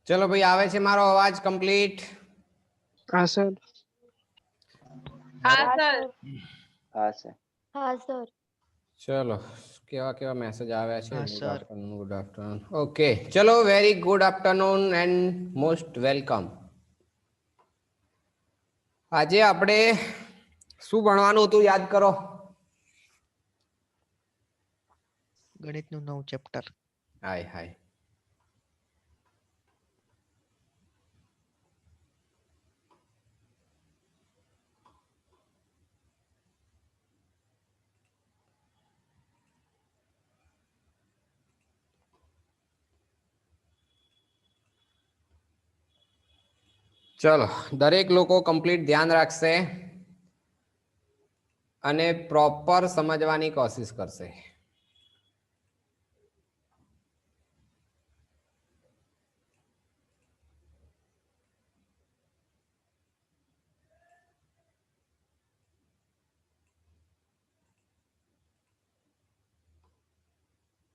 चलो भाई आवे छे मारो अवाज कम्प्लीट? हाँ सर। हाँ सर। हाँ सर। हाँ सर। चलो केवा केवा मैसेज आव्या छे? हाँ, good sir. Afternoon, good afternoon. Okay चलो very good afternoon and most welcome. આજે આપણે શું ભણવાનું હતું યાદ કરો? ગણિતનું નવું ચેપ્ટર. હાય હાય चलो दरेक लोको कंप्लीट ध्यान राखशे અને પ્રોપર સમજવાની કોશિશ કરશે।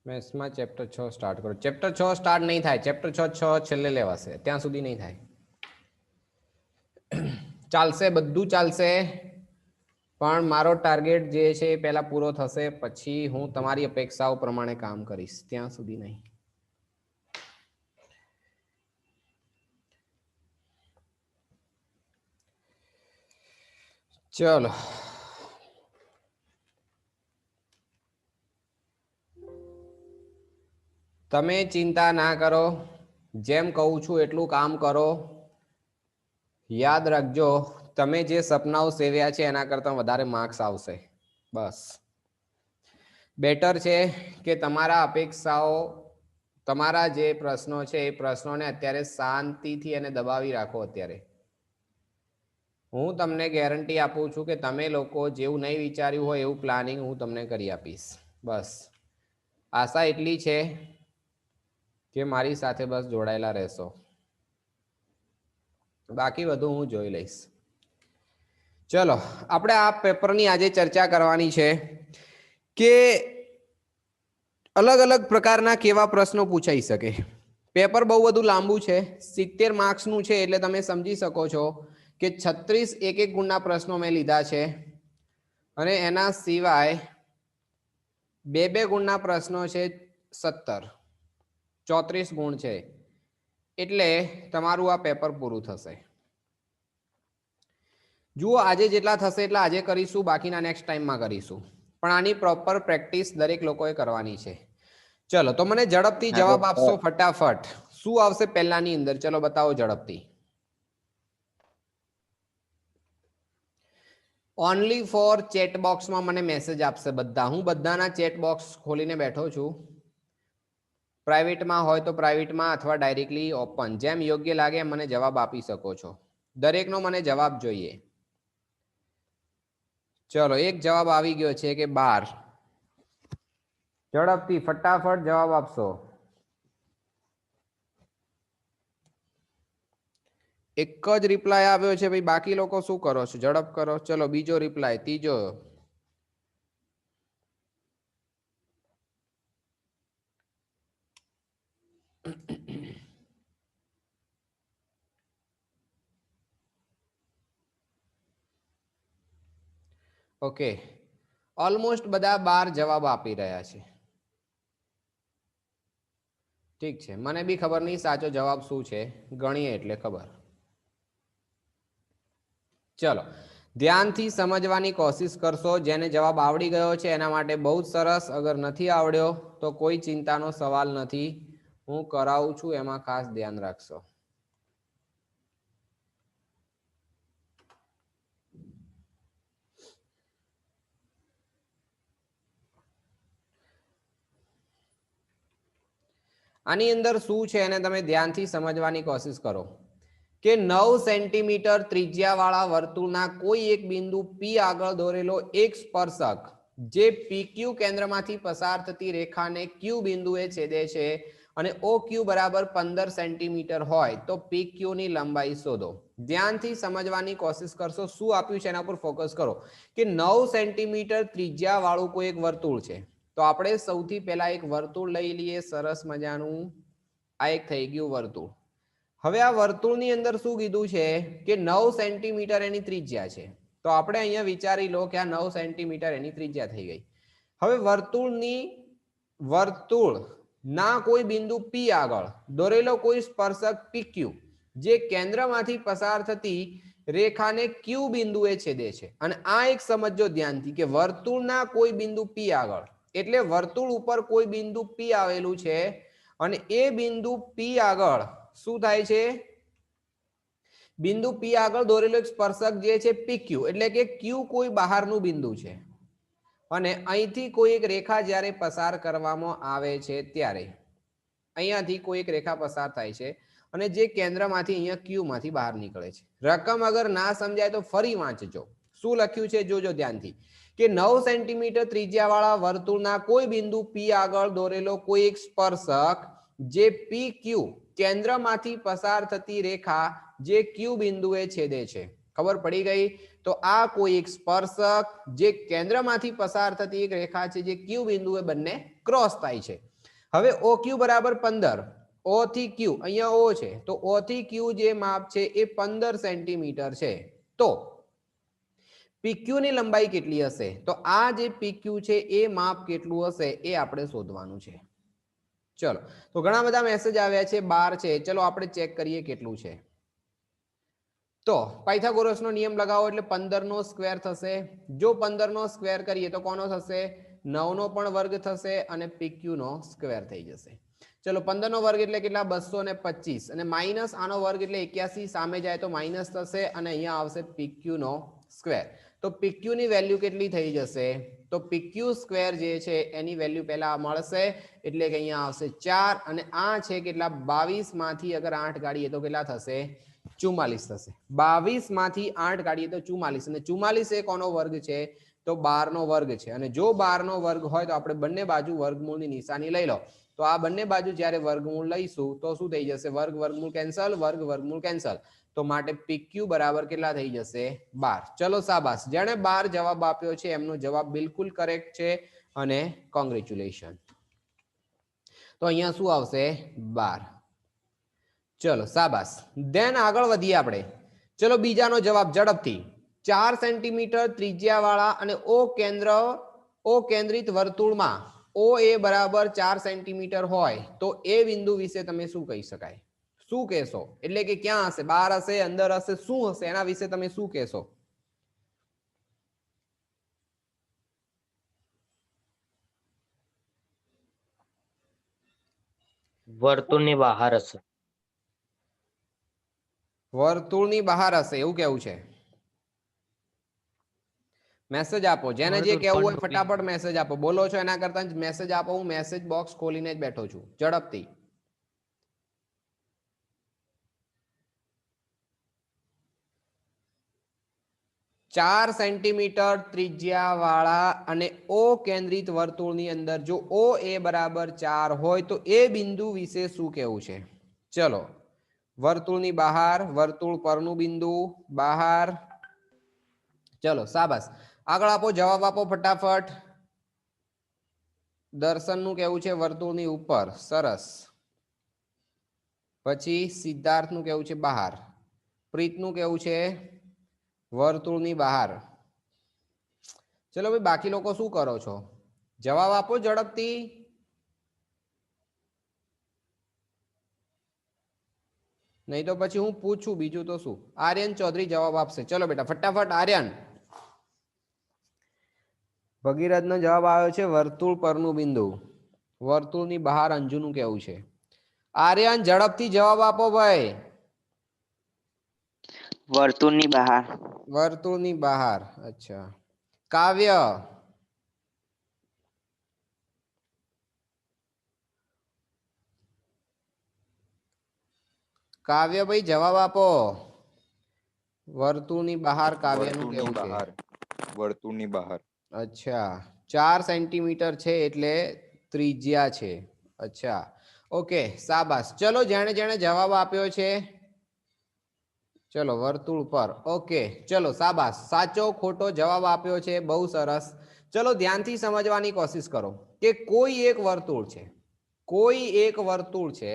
મેથ્સમાં ચેપ્ટર 6 સ્ટાર્ટ કરો। ચેપ્ટર 6 સ્ટાર્ટ નહીં થાય, ચેપ્ટર 6 છેલ્લે લેવાશે, ત્યાં સુધી નહીં થાય। ચાલશે, બધું ચાલશે, પણ મારો ટાર્ગેટ જે છે એ પહેલા પૂરો થશે, પછી હું તમારી અપેક્ષાઓ પ્રમાણે કામ કરીશ, ત્યાં સુધી નહીં। ચલો તમે ચિંતા ના કરો, જેમ કહું છું એટલું કામ કરો। યાદ રાખજો, તમે જે સપનાઓ સેવ્યા છે એના કરતાં વધારે માર્ક્સ આવશે। બસ બેટર છે કે તમારા અપેક્ષાઓ, તમારા જે પ્રશ્નો છે એ પ્રશ્નોને અત્યારે શાંતિથી અને દબાવી રાખો। અત્યારે હું તમને ગેરંટી આપું છું કે તમે લોકો જેવું નહીં વિચાર્યું હોય એવું પ્લાનિંગ હું તમને કરી આપીશ। બસ આશા એટલી છે કે મારી સાથે બસ જોડાયેલા રહેશો, બાકી બધું હું જોઈ લઈશ। ચલો આપણે આ પેપરની આજે ચર્ચા કરવાની છે કે અલગ અલગ પ્રકારના કેવા પ્રશ્નો પૂછાઈ શકે। પેપર બહુ બધું લાંબુ છે, 70 માર્ક્સનું છે, એટલે તમે સમજી શકો છો કે 36 એક એક ગુણના પ્રશ્નો મેં લીધા છે, અને એના સિવાય બે બે ગુણના પ્રશ્નો છે 17, 34 ગુણ છે, એટલે તમારું આ પેપર પૂરું થશે। જુઓ આજે જેટલા થશે એટલા આજે કરીશું, બાકીના નેક્સ્ટ ટાઈમમાં કરીશું, પણ આની પ્રોપર પ્રેક્ટિસ દરેક લોકોએ કરવાની છે। ચલો તો મને ઝડપથી જવાબ આપશો ફટાફટ, શું આવશે પહેલાની અંદર? ચલો બતાવો ઝડપથી। ઓનલી ફોર ચેટ બોક્સમાં મને મેસેજ આપશે બધા। હું બધાના ચેટ બોક્સ ખોલીને બેઠો છું। પ્રાઇવેટમાં હોય તો પ્રાઇવેટમાં અથવા ડાયરેક્ટલી ઓપન, જેમ યોગ્ય લાગે મને જવાબ આપી શકો છો। દરેકનો મને જવાબ જોઈએ। ચલો એક જવાબ આવી ગયો છે કે 12। ઝડપથી ફટાફટ જવાબ આપશો। એક જ રિપ્લાય આવ્યો છે ભાઈ, બાકી લોકો શું કરો છો? ઝડપ કરો। ચલો બીજો રિપ્લાય, ત્રીજો, ઓકે ઓલમોસ્ટ બધા 12 જવાબ આપી રહ્યા છે। ઠીક છે, મને બી ખબર નહીં સાચો જવાબ શું છે, ગણીએ એટલે ખબર। ચલો ધ્યાનથી સમજવાની કોશિશ કરશો। જેને જવાબ આવડી ગયો છે એના માટે બહુ જ સરસ, અગર નથી આવડ્યો તો કોઈ ચિંતાનો સવાલ નથી, હું કરાવું છું, એમાં ખાસ ધ્યાન રાખશો। આની અંદર શું છે એને તમે ધ્યાનથી સમજવાની કોશિશ કરો કે 9 સેન્ટીમીટર ત્રિજ્યાવાળા વર્તુળના કોઈ એક બિંદુ P આગળ દોરેલો એક સ્પર્શક જે PQ કેન્દ્રમાંથી પસાર થતી રેખાને Q બિંદુએ છેદે છે અને OQ બરાબર 15 સેન્ટીમીટર હોય તો PQ ની લંબાઈ શોધો। ધ્યાનથી સમજવાની કોશિશ કરશો। શું આપ્યું છે એના પર ફોકસ કરો કે 9 સેન્ટીમીટર ત્રિજ્યાવાળું કોઈ એક વર્તુળ છે, તો આપણે સૌથી પહેલા એક વર્તુળ લઈ લઈએ, સરસ મજાનું। આ એક થઈ ગયું વર્તુળ। હવે આ વર્તુળની અંદર શું કીધું છે કે 9 સેન્ટીમીટર એની ત્રિજ્યા છે. તો આપણે અહીંયા વિચારી લો કે આ 9 સેન્ટીમીટર એની ત્રિજ્યા થઈ ગઈ. હવે વર્તુળ ના કોઈ બિંદુ P આગળ દોરેલો કોઈ સ્પર્શક PQ જે કેન્દ્રમાંથી પસાર થતી રેખાને Q બિંદુએ છેદે છે. અને આ એક સમજો ધ્યાનથી કે વર્તુળના કોઈ બિંદુ P આગળ એટલે વર્તુળ ઉપર કોઈ બિંદુ P આવેલું છે અને એ બિંદુ P આગળ શું થાય છે? બિંદુ P આગળ દોરેલો એક સ્પર્શક જે છે PQ એટલે કે Q કોઈ બહારનું બિંદુ છે અને અહીંથી કોઈ એક રેખા જ્યારે પસાર કરવામાં આવે છે ત્યારે અહીંયાથી કોઈ એક રેખા પસાર થાય છે અને જે કેન્દ્રમાંથી અહીંયા Q માંથી બહાર નીકળે છે. રકમ અગર ના સમજાય તો ફરી વાંચજો. શું લખ્યું છે જોજો ધ્યાનથી કે 9 સેન્ટીમીટર ત્રિજ્યાવાળા વર્તુળના કોઈ બિંદુ P આગળ દોરેલો કોઈ એક સ્પર્શક જે PQ કેન્દ્રમાંથી પસાર થતી રેખા જે Q બિંદુએ છેદે છે. ખબર પડી ગઈ? તો આ કોઈ એક સ્પર્શક જે કેન્દ્રમાંથી પસાર થતી એક રેખા છે જે Q બિંદુએ બંને ક્રોસ થાય છે. હવે OQ બરાબર 15 O થી Q અહીંયા O છે તો O થી Q જે માપ છે એ 15 સેન્ટીમીટર છે. તો PQ ની લંબાઈ કેટલી હશે? તો આ જે PQ છે એ માપ કેટલું હશે એ આપણે શોધવાનું છે. ચલો તો ઘણા બધા મેસેજ આવ્યા છે 12 છે. ચલો આપણે ચેક કરીએ કેટલું છે. તો પાયથાગોરસનો નિયમ લગાવો એટલે 15 નો સ્ક્વેર થશે. જો 15 નો સ્ક્વેર કરીએ તો કોનો થશે? 9 નો પણ વર્ગ થશે અને PQ નો સ્ક્વેર થઈ જશે. ચલો 15 નો વર્ગ એટલે કેટલા? 225 અને માઇનસ આનો વર્ગ એટલે 81 સામે જાય તો માઇનસ થશે અને અહીંયા આવશે PQ નો સ્ક્વેર. તો PQ ની વેલ્યુ કેટલી થઈ જશે? તો PQ સ્ક્વેર જે છે એની વેલ્યુ પહેલા મળશે એટલે કે અહીંયા આવશે 4 અને આ છે કેટલા? 22 માંથી અગર 8 કાઢીએ તો કેટલા થશે? 44 થશે. 22 માંથી 8 કાઢીએ તો 44 અને 44 એ કોનો વર્ગ છે? તો 12 નો વર્ગ છે. અને જો 12 નો વર્ગ હોય તો આપણે બંને બાજુ વર્ગમૂળની નિશાની લઈ લો. તો આ બંને બાજુ જ્યારે વર્ગમૂળ લઈશું તો શું થઈ જશે? વર્ગ વર્ગમૂળ કેન્સલ, વર્ગ વર્ગમૂળ કેન્સલ. તો માટે PQ બરાબર કેટલા થઈ જશે? 12. ચલો શાબાશ, જેણે 12 જવાબ આપ્યો છે એમનો જવાબ બિલકુલ કરેક્ટ છે અને કોંગ્રેચ્યુલેશન. તો અહીંયા શું આવશે? 12. ચલો શાબાશ. દેન આગળ વધીએ આપણે. ચલો બીજાનો જવાબ ઝડપથી. 4 સેન્ટીમીટર ત્રિજ્યાવાળા અને O કેન્દ્રિત વર્તુળમાં OA બરાબર 4 સેન્ટીમીટર હોય તો એ બિંદુ વિશે તમે શું કહી શકાય? શું કહેશો? એટલે કે ક્યાં હશે? બહાર હશે, અંદર હશે, શું હશે? એના વિશે તમે શું કહેશો? વર્તુળની બહાર હશે. વર્તુળની બહાર હશે એવું કેવું છે? મેસેજ આપો. જેને જે કહેવું હોય ફટાફટ મેસેજ આપો. બોલો છો એના કરતા મેસેજ આપો. હું મેસેજ બોક્સ ખોલીને જ બેઠો છું. ઝડપથી. ચાર સેન્ટીમીટર ત્રિજ્યા વાળા અને O કેન્દ્રિત વર્તુળની અંદર જો OA બરાબર 4 હોય તો એ બિંદુ વિશે શું કહેવું છે? ચલો વર્તુળની બહાર, વર્તુળ પરનું બિંદુ, બહાર. ચલો શાબાશ. આગળ આપો, જવાબ આપો ફટાફટ. દર્શનનું કેવું છે વર્તુળની ઉપર. સરસ. પછી સિદ્ધાર્થનું કેવું છે બહાર. પ્રીતનું કેવું છે વર્તુળની બહાર. ચલો ભાઈ બાકી લોકો શું કરો છો? જવાબ આપો ઝડપથી. નહીં તો પછી હું પૂછું બીજું તો શું. આર્યન ચૌધરી જવાબ આપશે. ચલો બેટા ફટાફટ આર્યન. ભગીરથનો જવાબ આવ્યો છે વર્તુળ પરનું બિંદુ. વર્તુળની બહાર અંજુનું કેવું છે. આર્યન ઝડપથી જવાબ આપો ભાઈ. વર્તુળની બહાર. વર્તુળની બહાર. અચ્છા. કાવ્ય. કાવ્ય ભાઈ જવાબ આપો. વર્તુળની બહાર કાવ્યનું કેવું છે? વર્તુળની બહાર. અચ્છા. 4 સેન્ટીમીટર છે એટલે ત્રિજ્યા છે. અચ્છા ઓકે શાબાશ. ચલો જેણે જેણે જવાબ આપ્યો છે ચલો વર્તુળ પર. ઓકે ચલો શાબાશ. સાચો ખોટો જવાબ આપ્યો છે. બહુ સરસ. ચલો ધ્યાનથી સમજવાની કોશિશ કરો કે કોઈ એક વર્તુળ છે. કોઈ એક વર્તુળ છે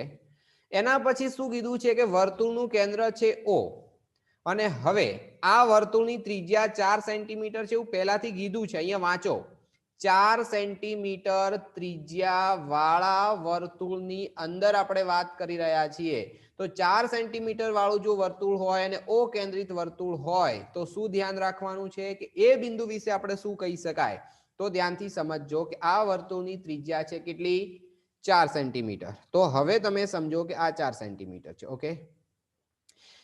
એના પછી શું કીધું છે કે વર્તુળનું કેન્દ્ર છે O અને હવે આ વર્તુળની ત્રિજ્યા 4 સેન્ટીમીટર છે એવું પહેલાથી કીધું છે, અહીંયા વાંચો 4 સેન્ટીમીટર ત્રિજ્યા વાળા વર્તુળની અંદર આપણે વાત કરી રહ્યા છીએ. તો 4 સેન્ટીમીટર વાળું જો વર્તુળ હોય અને O કેન્દ્રિત વર્તુળ હોય તો શું ધ્યાન રાખવાનું છે કે એ બિંદુ વિશે આપણે શું કહી શકાય? તો ધ્યાનથી સમજજો કે આ વર્તુળની ત્રિજ્યા છે કેટલી? 4 સેન્ટીમીટર. તો હવે તમે સમજો કે આ 4 સેન્ટીમીટર છે. ઓકે,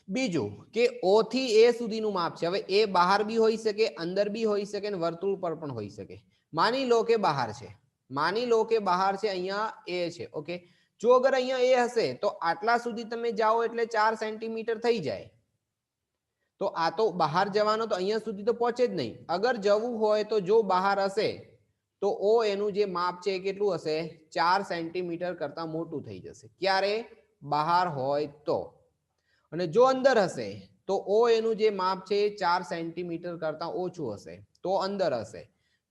બીજું કે O થી A સુધીનું માપ છે. હવે એ બહાર બી હોઈ શકે, અંદર બી હોઈ શકે અને વર્તુળ પર પણ હોઈ શકે. માની લો કે બહાર છે, માની લો કે બહાર છે, અહીંયા A છે. ઓકે, જો અગર અહીંયા A હશે તો આટલા સુધી તમે જાઓ એટલે 4 સેન્ટીમીટર થઈ જાય. તો આ તો બહાર જવાનો તો અહીંયા સુધી તો પહોંચે જ નહીં. અગર જવું હોય તો જો બહાર હશે તો O એનું જે માપ છે એ કેટલું હશે? 4 સેન્ટીમીટર કરતા મોટું થઈ જશે. ક્યારે? બહાર હોય તો. અને જો અંદર હશે તો O એનું જે માપ છે 4 સેન્ટીમીટર કરતા ઓછું હશે, તો અંદર હશે.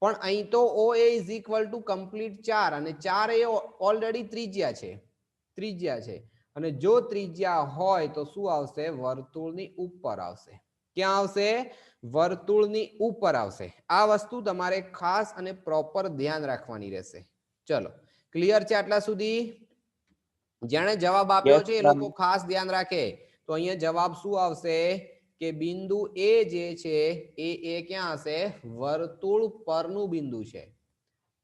પણ અહીં તો OA is equal to complete 4 અને 4 એ ઓલરેડી ત્રિજ્યા છે, ત્રિજ્યા છે. અને જો ત્રિજ્યા હોય તો શું આવશે? વર્તુળની ઉપર આવશે. ક્યાં આવશે? વર્તુળની ઉપર આવશે. આ વસ્તુ તમારે ખાસ અને પ્રોપર ધ્યાન રાખવાની રહેશે. ચલો, ક્લિયર છે આટલા સુધી? જેણે જવાબ આપ્યો છે એ લોકો ખાસ ધ્યાન રાખે. તો અહીંયા જવાબ શું આવશે કે બિંદુ A જે છે એ ક્યાં હશે? વર્તુળ પરનું બિંદુ છે.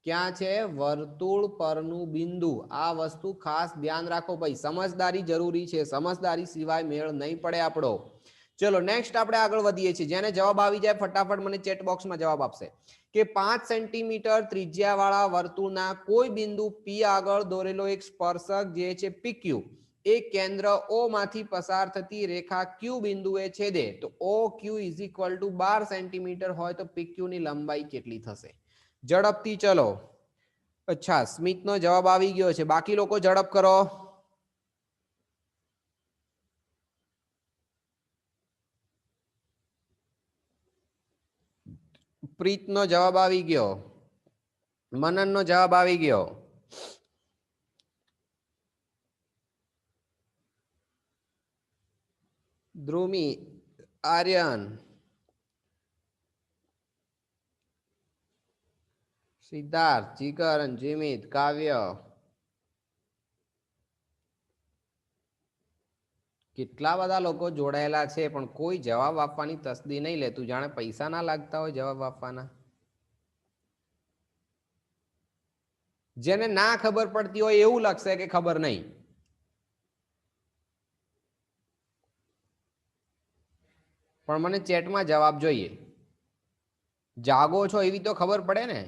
ક્યાં છે? વર્તુળ પરનું બિંદુ. આ વસ્તુ ખાસ ધ્યાન રાખો ભાઈ, સમજદારી જરૂરી છે. સમજદારી સિવાય મેળ નહીં પડે આપણો. ચલો નેક્સ્ટ આપણે આગળ વધીએ છીએ. જેને જવાબ આવી જાય ફટાફટ મને ચેટ બોક્સમાં જવાબ આપશે કે 5 સેન્ટીમીટર ત્રિજ્યા વાળા વર્તુળના કોઈ બિંદુ P આગળ દોરેલો એક સ્પર્શક જે છે PQ એ કેન્દ્ર O માંથી પસાર થતી રેખા Q બિંદુએ છેદે તો OQ is equal two 12 centimetre હોય તો PQ ની લંબાઈ કેટલી થશે? ઝડપથી ચલો. અચ્છા, સ્મિતનો જવાબ આવી ગયો છે. બાકી લોકો ઝડપ કરો. પ્રીતનો જવાબ આવી ગયો, મનનનો જવાબ આવી ગયો. ધ્રુમી, આર્યન, સિદ્ધાર્થ, જીગર, જીમિત, કાવ્ય. કેટલા બધા લોકો જોડાયેલા છે પણ કોઈ જવાબ આપવાની તસ્દી નહીં લેતું, જાણે પૈસા ના લાગતા હોય જવાબ આપવાના. જેને ના ખબર પડતી હોય એવું લાગશે કે ખબર નહીં. પણ મને ચેટમાં જવાબ જોઈએ. જાગો છો એવી તો ખબર પડે ને,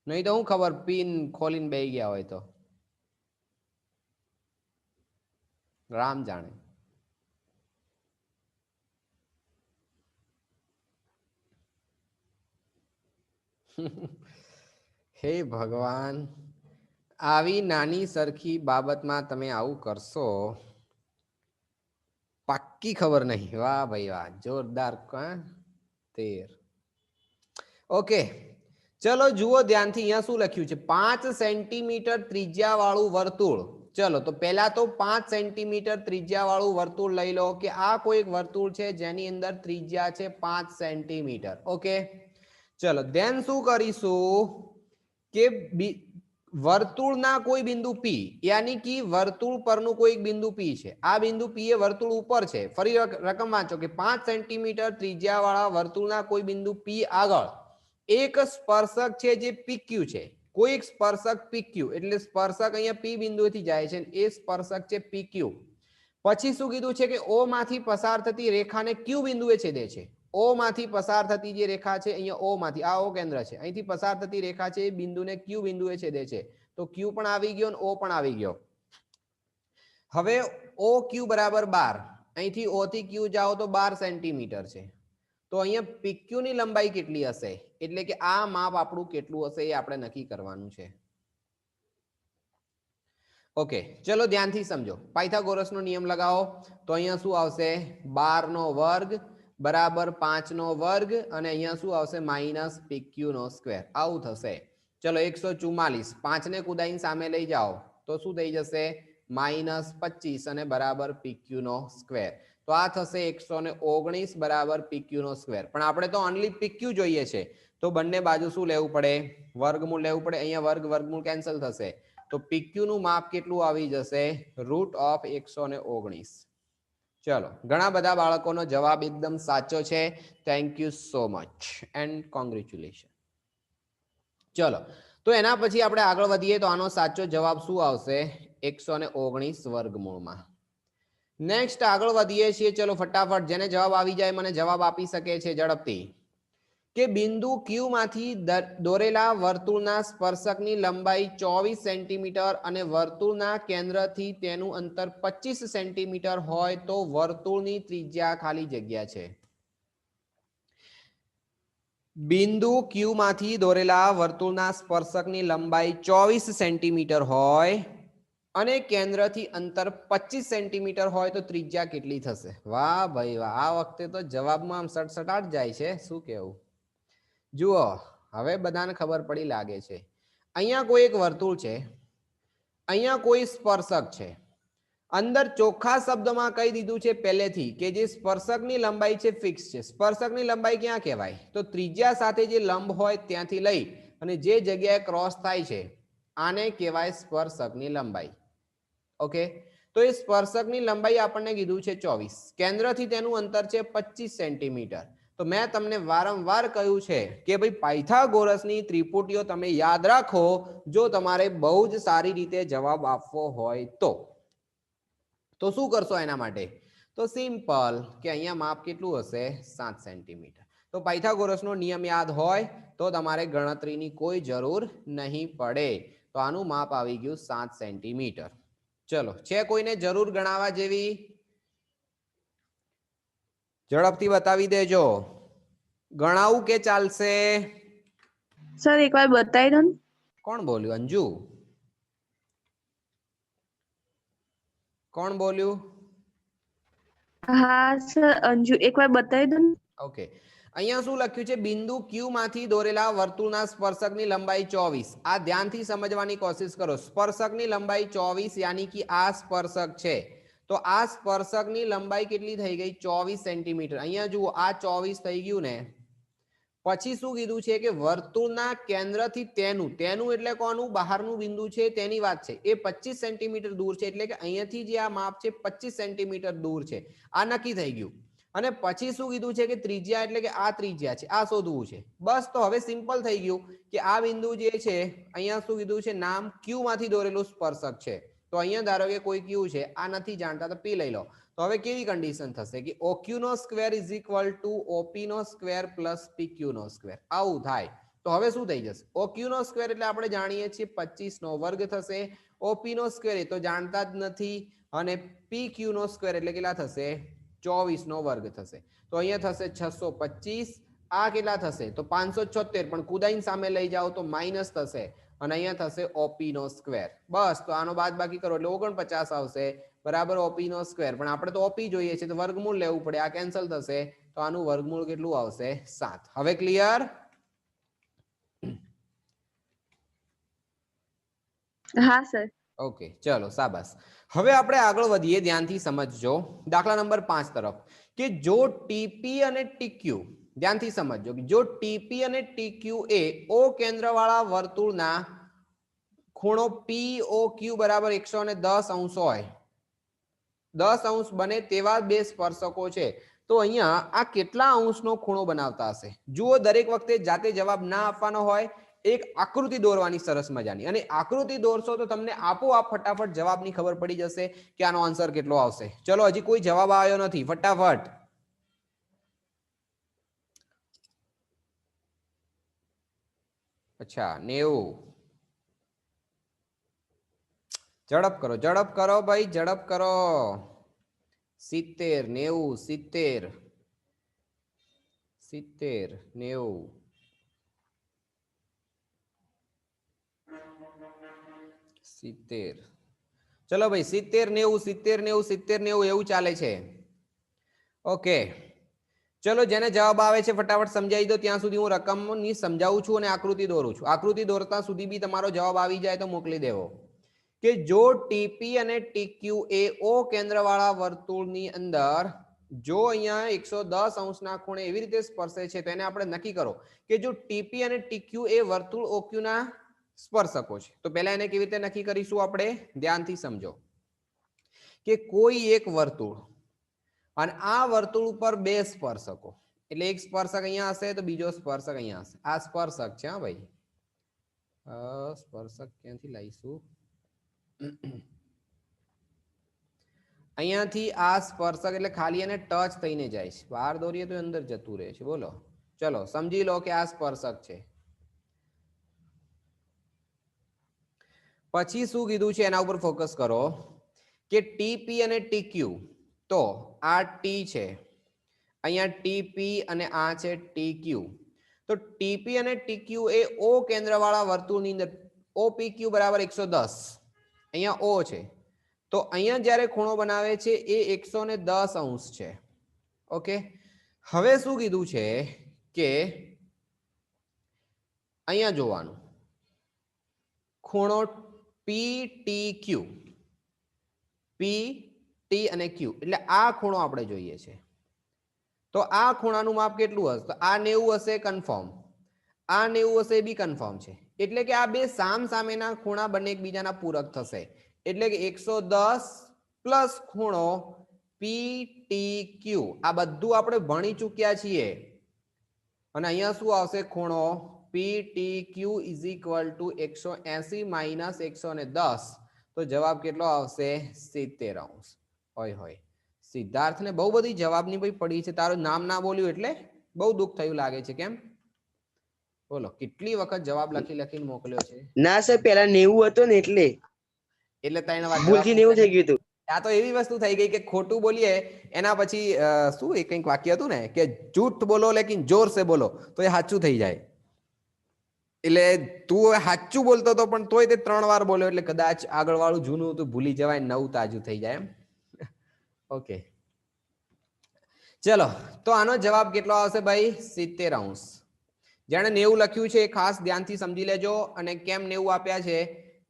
નહીં તો હું ખબર પિન ખોલીને બેસી ગયા હોય તો રામ જાણે. હે ભગવાન, આવી નાની સરખી બાબતમાં તમે આવું કરશો, પાક્કી ખબર નહીં. વાહ ભાઈ વાહ, જોરદાર. 13. ઓકે, ચલો જુઓ ધ્યાનથી. અહીંયા શું લખ્યું છે? 5 સેન્ટીમીટર ત્રિજ્યા વાળું વર્તુળ. ચલો તો પહેલા તો 5 સેન્ટીમીટર ત્રિજ્યા વાળું વર્તુળ લઈ લો કે આ કોઈ એક વર્તુળ છે જેની અંદર ત્રિજ્યા છે 5 સેન્ટીમીટર. ઓકે, ચલો ધેન શું કરીશું કે વર્તુળના કોઈ બિંદુ P, યાની કે વર્તુળ પરનું કોઈ બિંદુ P છે. આ બિંદુ P એ વર્તુળ ઉપર છે. ફરી રકમ વાંચો કે 5 સેન્ટીમીટર ત્રિજ્યા વાળા વર્તુળના કોઈ બિંદુ P આગળ એક સ્પર્શક છે જે PQ છે. કોઈ એક સ્પર્શક PQ, એટલે સ્પર્શક અહીંયા P બિંદુથી જાય છે, એ સ્પર્શક છે PQ. પછી શું કીધું છે કે O માંથી પસાર થતી રેખાને Q બિંદુએ છેદે છે. O માંથી પસાર થતી જે રેખા છે અહીંયા O માંથી, આ O કેન્દ્ર છે, અહીંથી પસાર થતી રેખા છે એ બિંદુને Q બિંદુએ છેદે છે. તો Q પણ આવી ગયો અને O પણ આવી ગયો. હવે OQ બરાબર 12, અહીંથી O થી Q જાઓ તો 12 સેન્ટીમીટર છે. તો અહીંયા PQ ની લંબાઈ કેટલી હશે? એટલે કે આ માપ આપણું કેટલું હશે એ આપણે નક્કી કરવાનું છે. ઓકે, ચલો ધ્યાનથી સમજો. પાયથાગોરસનો નિયમ લગાવો તો અહીંયા શું આવશે? 12 નો વર્ગ બરાબર 5 નો વર્ગ અને અહીંયા શું આવશે? માઇનસ PQ નો સ્ક્વેર. આવું થશે. ચલો 144, 5 ને કુદાઈને સામે લઈ જાઓ તો શું થઈ જશે? -25 અને બરાબર PQ નો સ્ક્વેર. તો આ થશે 119 બરાબર PQ નો સ્ક્વેર. પણ આપણે તો ઓનલી PQ જોઈએ છે, તો બંને બાજુ શું લેવું પડે? વર્ગમૂળ લેવું પડે. અહીંયા વર્ગમૂળ કેન્સલ થશે, તો PQ નું માપ કેટલું આવી જશે? √119. ચલો, ઘણા બધા બાળકોનો જવાબ એકદમ સાચો છે. Thank you so much and congratulation. ચલો, તો એના પછી આપણે આગળ વધીએ તો આનો સાચો જવાબ શું આવશે? 119 વર્ગમૂળમાં. નેક્સ્ટ આગળ વધીએ છીએ. ચલો ફટાફટ, જેને જવાબ આવી જાય મને જવાબ આપી શકે છે ઝડપથી. કે બિંદુ Q માંથી દોરેલા વર્તુળના સ્પર્શકની લંબાઈ 24 સેન્ટીમીટર અને વર્તુળના કેન્દ્રથી તેનું અંતર 25 સેન્ટીમીટર હોય તો વર્તુળની ત્રિજ્યા ખાલી જગ્યા છે. બિંદુ Q માંથી દોરેલા વર્તુળના સ્પર્શકની લંબાઈ 24 સેન્ટીમીટર હોય અને કેન્દ્રથી અંતર 25 સેન્ટીમીટર હોય તો ત્રિજ્યા કેટલી થશે? વાહ ભાઈ વાહ, આ વખતે તો જવાબમાં આમ સટસટાટ જાય છે. શું કેવું? જુઓ, હવે બધાને ખબર પડી લાગે છે. અહીંયા કોઈ એક વર્તુળ છે, અહીંયા કોઈ સ્પર્શક છે. અંદર ચોખ્ખા શબ્દમાં કહી દીધું છે પહેલેથી કે જે સ્પર્શકની લંબાઈ છે ફિક્સ છે. સ્પર્શકની લંબાઈ ક્યાં કહેવાય? તો ત્રિજ્યા સાથે જે લંબ હોય ત્યાંથી લઈ અને જે જગ્યાએ ક્રોસ થાય છે આને કહેવાય સ્પર્શકની લંબાઈ. ઓકે, તો એ સ્પર્શકની લંબાઈ આપણને કીધું છે 24, કેન્દ્રથી તેનું અંતર છે 25 સેન્ટીમીટર. તો મેં તમને વારંવાર કહ્યું છે કે ભાઈ પાયથાગોરસની ત્રિપુટીઓ તમે યાદ રાખો જો તમારે બહુ જ સારી રીતે જવાબ આપવો હોય તો શું કરશો એના માટે? તો સિમ્પલ કે અહીંયા માપ કેટલું હશે? 7 સેન્ટીમીટર. તો પાયથાગોરસનો નિયમ યાદ હોય તો તમારે ગણતરીની કોઈ જરૂર નહીં પડે. તો આનું માપ આવી ગયું 7 સેન્ટીમીટર. ચલો, છે કોઈને જરૂર ગણાવવા જેવી? ઝડપથી બતાવી દેજો. ગણાવું કે ચાલશે? સર એકવાર બતાવી દો ને. કોણ બોલ્યું? અંજુ? કોણ બોલ્યું? હા સર, અંજુ એકવાર બતાવી દો ને. ઓકે, અહીંયા શું લખ્યું છે? બિંદુ Q માંથી દોરેલા વર્તુળના સ્પર્શકની લંબાઈ 24. આ ધ્યાનથી સમજવાની કોશિશ કરો. સ્પર્શકની લંબાઈ 24 યાની કે આ સ્પર્શક છે, તો આ સ્પર્શકની લંબાઈ કેટલી થઈ ગઈ? 24 સેન્ટીમીટર. અહીંયા જુઓ, આ 24 થઈ ગયું ને. પછી શું કીધું છે કે વર્તુળના કેન્દ્રથી તેનું એટલે કોનું? બહારનું બિંદુ છે તેની વાત છે. એ 25 સેન્ટીમીટર દૂર છે, એટલે કે અહીંયાથી જે આ માપ છે 25 સેન્ટીમીટર દૂર છે. આ નક્કી થઈ ગયું. અને પછી શું કીધું છે કે ત્રિજ્યા એટલે કે આ ત્રિજ્યા છે, આ શોધવું છે. બસ, તો હવે સિમ્પલ થઈ ગયું કે આ બિંદુ જે છે અહીંયા શું કીધું છે? નામ Q માંથી દોરેલું સ્પર્શક છે. તો અહીંયા ધારો કે કોઈ Q છે, આ નથી જાણતા તો P લઈ લો. તો હવે કેવી કન્ડિશન થશે કે OQ નો square is equal to OP નો સ્ક્વેર પ્લસ PQ નો સ્ક્વેર. આવું થાય. તો હવે શું થઈ જશે? OQ નો સ્ક્વેર એટલે આપણે જાણીએ છીએ 25 નો વર્ગ થશે. OP નો સ્ક્વેર એ તો જાણતા જ નથી. અને PQ નો સ્ક્વેર એટલે કેટલા થશે? 24 નો વર્ગ થશે. તો અહીંયા થશે 625. આ કેટલા થશે? તો 576. પણ કુદાઈને સામે લઈ જાઓ તો માઇનસ થશે અને અહીંયા થશે OP નો સ્ક્વેર. બસ, તો આનો બાદ બાકી કરો એટલે 49 આવશે બરાબર OP નો સ્ક્વેર. પણ આપણે તો OP જોઈએ છે તો વર્ગમૂળ લેવું પડે. આ કેન્સલ થશે તો આનું વર્ગમૂળ કેટલું આવશે? 7. હવે ક્લિયર? હા સર. ઓકે, ચલો શાબાશ. હવે આપણે આગળ વધીએ, ધ્યાનથી સમજજો. દાખલા નંબર 5 તરફ. કે જો TP અને TQ, ધ્યાનથી સમજજો, જો TP અને TQ એ O કેન્દ્રવાળા વર્તુળના ખૂણો POQ બરાબર 110 અંશ હોય, 10 અંશ બને તેવા બે સ્પર્શકો છે, તો અહીંયા આ કેટલા અંશનો ખૂણો બનાવતા હશે? જુઓ, દરેક વખતે જાતે જવાબ ના આપવાનો હોય, એક આકૃતિ દોરવાની સરસ મજાની. અને આકૃતિ દોરશો તો તમને આપોઆપ ફટાફટ જવાબની ખબર પડી જશે કે આનો આન્સર કેટલો આવશે. ચલો, હજી કોઈ જવાબ આવ્યો નથી, ફટાફટ. અચ્છા, 90. ઝડપ કરો, ઝડપ કરો ભાઈ, ઝડપ કરો. 70, 90, 70, 70, 90. ચલો ભાઈ, 70, 90, 70, 90, 70, 90 એવું ચાલે છે. ઓકે, ચલો, જેને જવાબ આવે છે ફટાફટ સમજાવી દો. ત્યાં સુધી હું રકમની સમજાવું છું અને આકૃતિ દોરું છું. આકૃતિ દોરતા સુધી બી તમારો જવાબ આવી જાય તો મોકલી દેવો. કે જો ટીપી અને ટીક્યુ એ ઓ કેન્દ્ર વાળા વર્તુળની અંદર જો અહીંયા 110 અંશના ખૂણે એવી રીતે સ્પર્શે છે તો એને આપણે નક્કી કરો કે જો ટીપી અને ટીક્યુ એ વર્તુળ ઓક્યુ ના સ્પર્શકો છે. તો પહેલા એને કેવી રીતે નક્કી કરીશું આપણે ધ્યાનથી સમજો કે કોઈ એક વર્તુળ અને આ વર્તુળ ઉપર બે સ્પર્શકો એટલે એક સ્પર્શક અહીંયા હશે તો બીજો સ્પર્શક અહીંયા હશે. આ સ્પર્શક છે હા ભાઈ. સ્પર્શક ક્યાંથી લાવીશું અહીંયાથી આ સ્પર્શક એટલે ખાલી એને ટચ થઈને જાય છે. બહાર દોરીએ તો અંદર જતું રહે છે. બોલો ચલો સમજી લો કે આ સ્પર્શક છે. પછી શું કીધું છે એના ઉપર ફોકસ કરો કે ટીપી અને ટીક્યુ. તો આ ટી છે અહીંયા ટીપી અને આ છે ટીક્યુ. તો ટીપી અને ટીક્યુ એ ઓ કેન્દ્ર વાળા વર્તુળની અંદર ઓપીક્યુ બરાબર 110 અહીંયા ઓ છે. તો અહીંયા જ્યારે ખૂણો બનાવે છે એ 110 અંશ છે. ઓકે હવે શું કીધું છે કે અહીંયા જોવાનું ખૂણો PTQ P T અને Q એટલે આ ખૂણો આપણે જોઈએ છે. તો આ ખૂણાનું માપ કેટલું હશે? તો આ 90 હશે કન્ફર્મ, આ 90 હશે બી કન્ફર્મ છે. એટલે કે આ બે સામ સામેના ખૂણા બંને એકબીજાના પૂરક થશે. એટલે કે 110 પ્લસ ખૂણો PTQ આ બધું આપણે ભણી ચૂક્યા છીએ. અને અહીંયા શું આવશે? ખૂણો PTQ is equal two 180 minus 110. તો જવાબ કેટલો આવશે? 70 અંશ. હોય હોય સિદ્ધાર્થને બહુ બધી જવાબની ભાઈ પડી છે. તારું નામ ના બોલ્યું એટલે બહુ દુઃખ થયું લાગે છે. કેમ બોલો? કેટલી વખત જવાબ લખીને મોકલ્યો છે? ના સર પેલા 90 હતો ને એટલે 3 વાર ભૂલથી 90 થઈ ગયું હતું. આ તો એવી વસ્તુ થઈ ગઈ કે ખોટું બોલીએ એના પછી શું એ કંઈક વાક્ય હતું ને કે જૂઠ બોલો લેકિન જોર સે બોલો તો એ સાચું થઈ જાય. એટલે તું સાચું બોલતો હતો પણ તોય તે 3 વાર બોલ્યો એટલે કદાચ આગળ વાળું જૂનું તો ભૂલી જવાય, નવું તાજું થઈ જાય એમ. ઓકે ચલો તો આનો જવાબ કેટલો આવશે ભાઈ? 70 અંશ. જેણે 90 લખ્યું છે એ ખાસ ધ્યાનથી સમજી લેજો અને કેમ 90 આપ્યા છે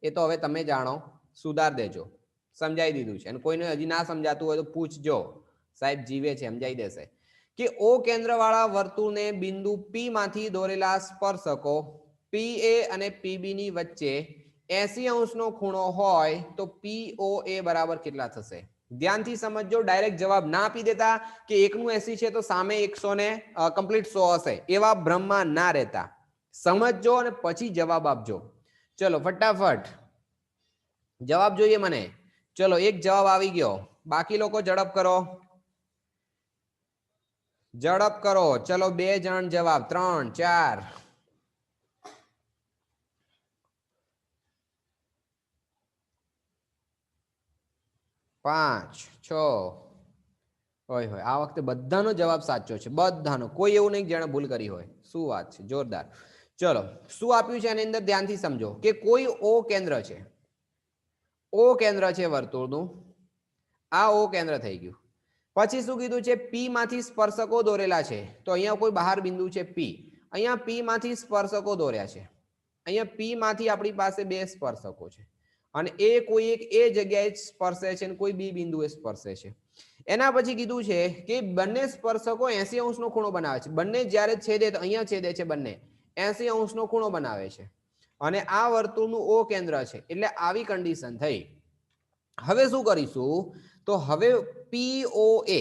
એ તો હવે તમે જાણો, સુધાર દેજો. સમજાઈ દીધું છે અને કોઈને હજી ના સમજાતું હોય તો પૂછજો, સાહેબ જીવે છે સમજાઈ દેશે. કે ઓ કેન્દ્ર વાળા વર્તુળને બિંદુ P માંથી દોરેલા સ્પર્શકો PA અને PB ની વચ્ચે 80 અંશનો ખૂણો હોય તો POA બરાબર કેટલા થશે? ધ્યાનથી સમજજો. ડાયરેક્ટ જવાબ ના આપી દેતા કે 1 નું 80 છે તો સામે 100 ને કમ્પ્લીટ 100 હશે, એવા ભ્રમમાં ના રહેતા. સમજજો અને પછી જવાબ આપજો. ચલો ફટાફટ જવાબ જોઈએ મને. ચલો એક જવાબ આવી ગયો, બાકી લોકો ઝડપ કરો, ઝડપ કરો. ચલો 2 જણ જવાબ, 3 4 5 6. હોય હોય આ વખતે બધાનો જવાબ સાચો છે, બધાનો. કોઈ એવું નહીં જેણે ભૂલ કરી હોય. શું વાત છે, જોરદાર. ચલો શું આપ્યું છે એની અંદર ધ્યાનથી સમજો કે કોઈ ઓ કેન્દ્ર છે, ઓ કેન્દ્ર છે વર્તુળનું. આ ઓ કેન્દ્ર થઈ ગયું. પછી શું કીધું છે? P માંથી સ્પર્શકો દોરેલા છે. તો અહીંયા કોઈ બહાર બિંદુ છે P, અહીંયા P માંથી સ્પર્શકો દોર્યા છે. અહીંયા P માંથી આપણી પાસે બે સ્પર્શકો છે અને એ કોઈ એક એ જગ્યાએ સ્પર્શે છે અને કોઈ બી બિંદુએ સ્પર્શે છે. એના પછી કીધું છે કે બંને સ્પર્શકો 80 અંશનો ખૂણો બનાવે છે. બંને જ્યારે છેદે તો અહીંયા છેદે છે, બંને 80 અંશનો ખૂણો બનાવે છે અને આ વર્તુળનું ઓ કેન્દ્ર છે. એટલે આવી કન્ડિશન થઈ. હવે શું કરીશું? તો હવે POA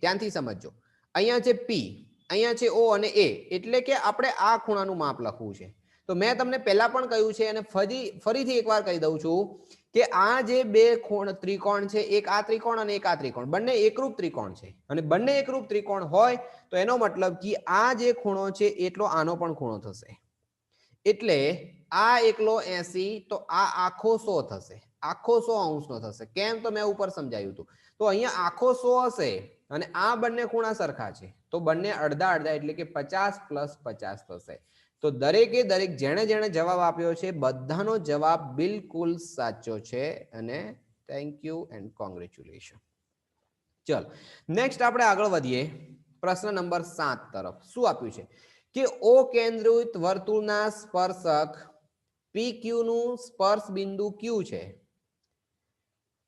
ધ્યાનથી સમજજો. અહીંયા છે P, અહીંયા છે O અને A, એટલે કે આપણે આ ખૂણાનું માપ લખવું છે. તો મેં તમને પહેલા પણ કહ્યું છે અને ફરીથી એકવાર કહી દઉં છું કે આ જે બે ત્રિકોણ છે, એક આ ત્રિકોણ અને એક આ ત્રિકોણ, બંને એકરૂપ ત્રિકોણ છે. અને બંને એકરૂપ ત્રિકોણ હોય તો એનો મતલબ કે આ જે ખૂણો છે એટલો આનો પણ ખૂણો થશે. એટલે આ એકલો 80 તો આ આખો 100 થશે, આખો 100 અંશનો થશે. કેમ? તો મેં ઉપર સમજાવ્યું હતું. તો અહીંયા આખો 100 હશે અને આ બંને ખૂણા સરખા છે તો બંને અડધા અડધા એટલે કે 50 પ્લસ 50 થશે. તો દરેકે દરેક જેણે જેણે જવાબ આપ્યો છે બધાનો જવાબ બિલકુલ સાચો છે અને થેન્ક યુ એન્ડ કોંગ્રેચ્યુલેશન. ચલો નેક્સ્ટ આપણે આગળ વધીએ પ્રશ્ન નંબર 7 તરફ. શું આપ્યું છે કે ઓ કેન્દ્રિત વર્તુળના સ્પર્શક P PQ નું સ્પર્શ બિંદુ Q છે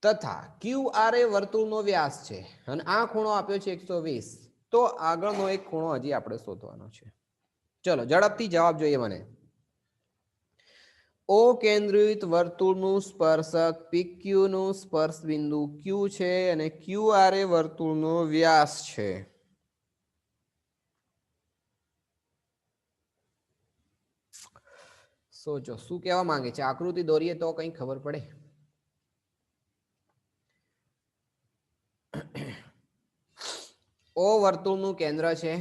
તથા QR એ વર્તુળનો વ્યાસ છે અને આ ખૂણો આપ્યો છે 120, તો આગળનો એક ખૂણો હજી આપણે શોધવાનો છે. ચલો ઝડપથી જવાબ જોઈએ મને. O કેન્દ્રિત વર્તુળનું સ્પર્શક PQ નું સ્પર્શ બિંદુ Q છે અને QR એ વર્તુળનો વ્યાસ છે. સોચો શું કહેવા માંગે છે, આકૃતિ દોરીએ તો કંઈ ખબર પડે. O વર્તુળનું કેન્દ્ર છે,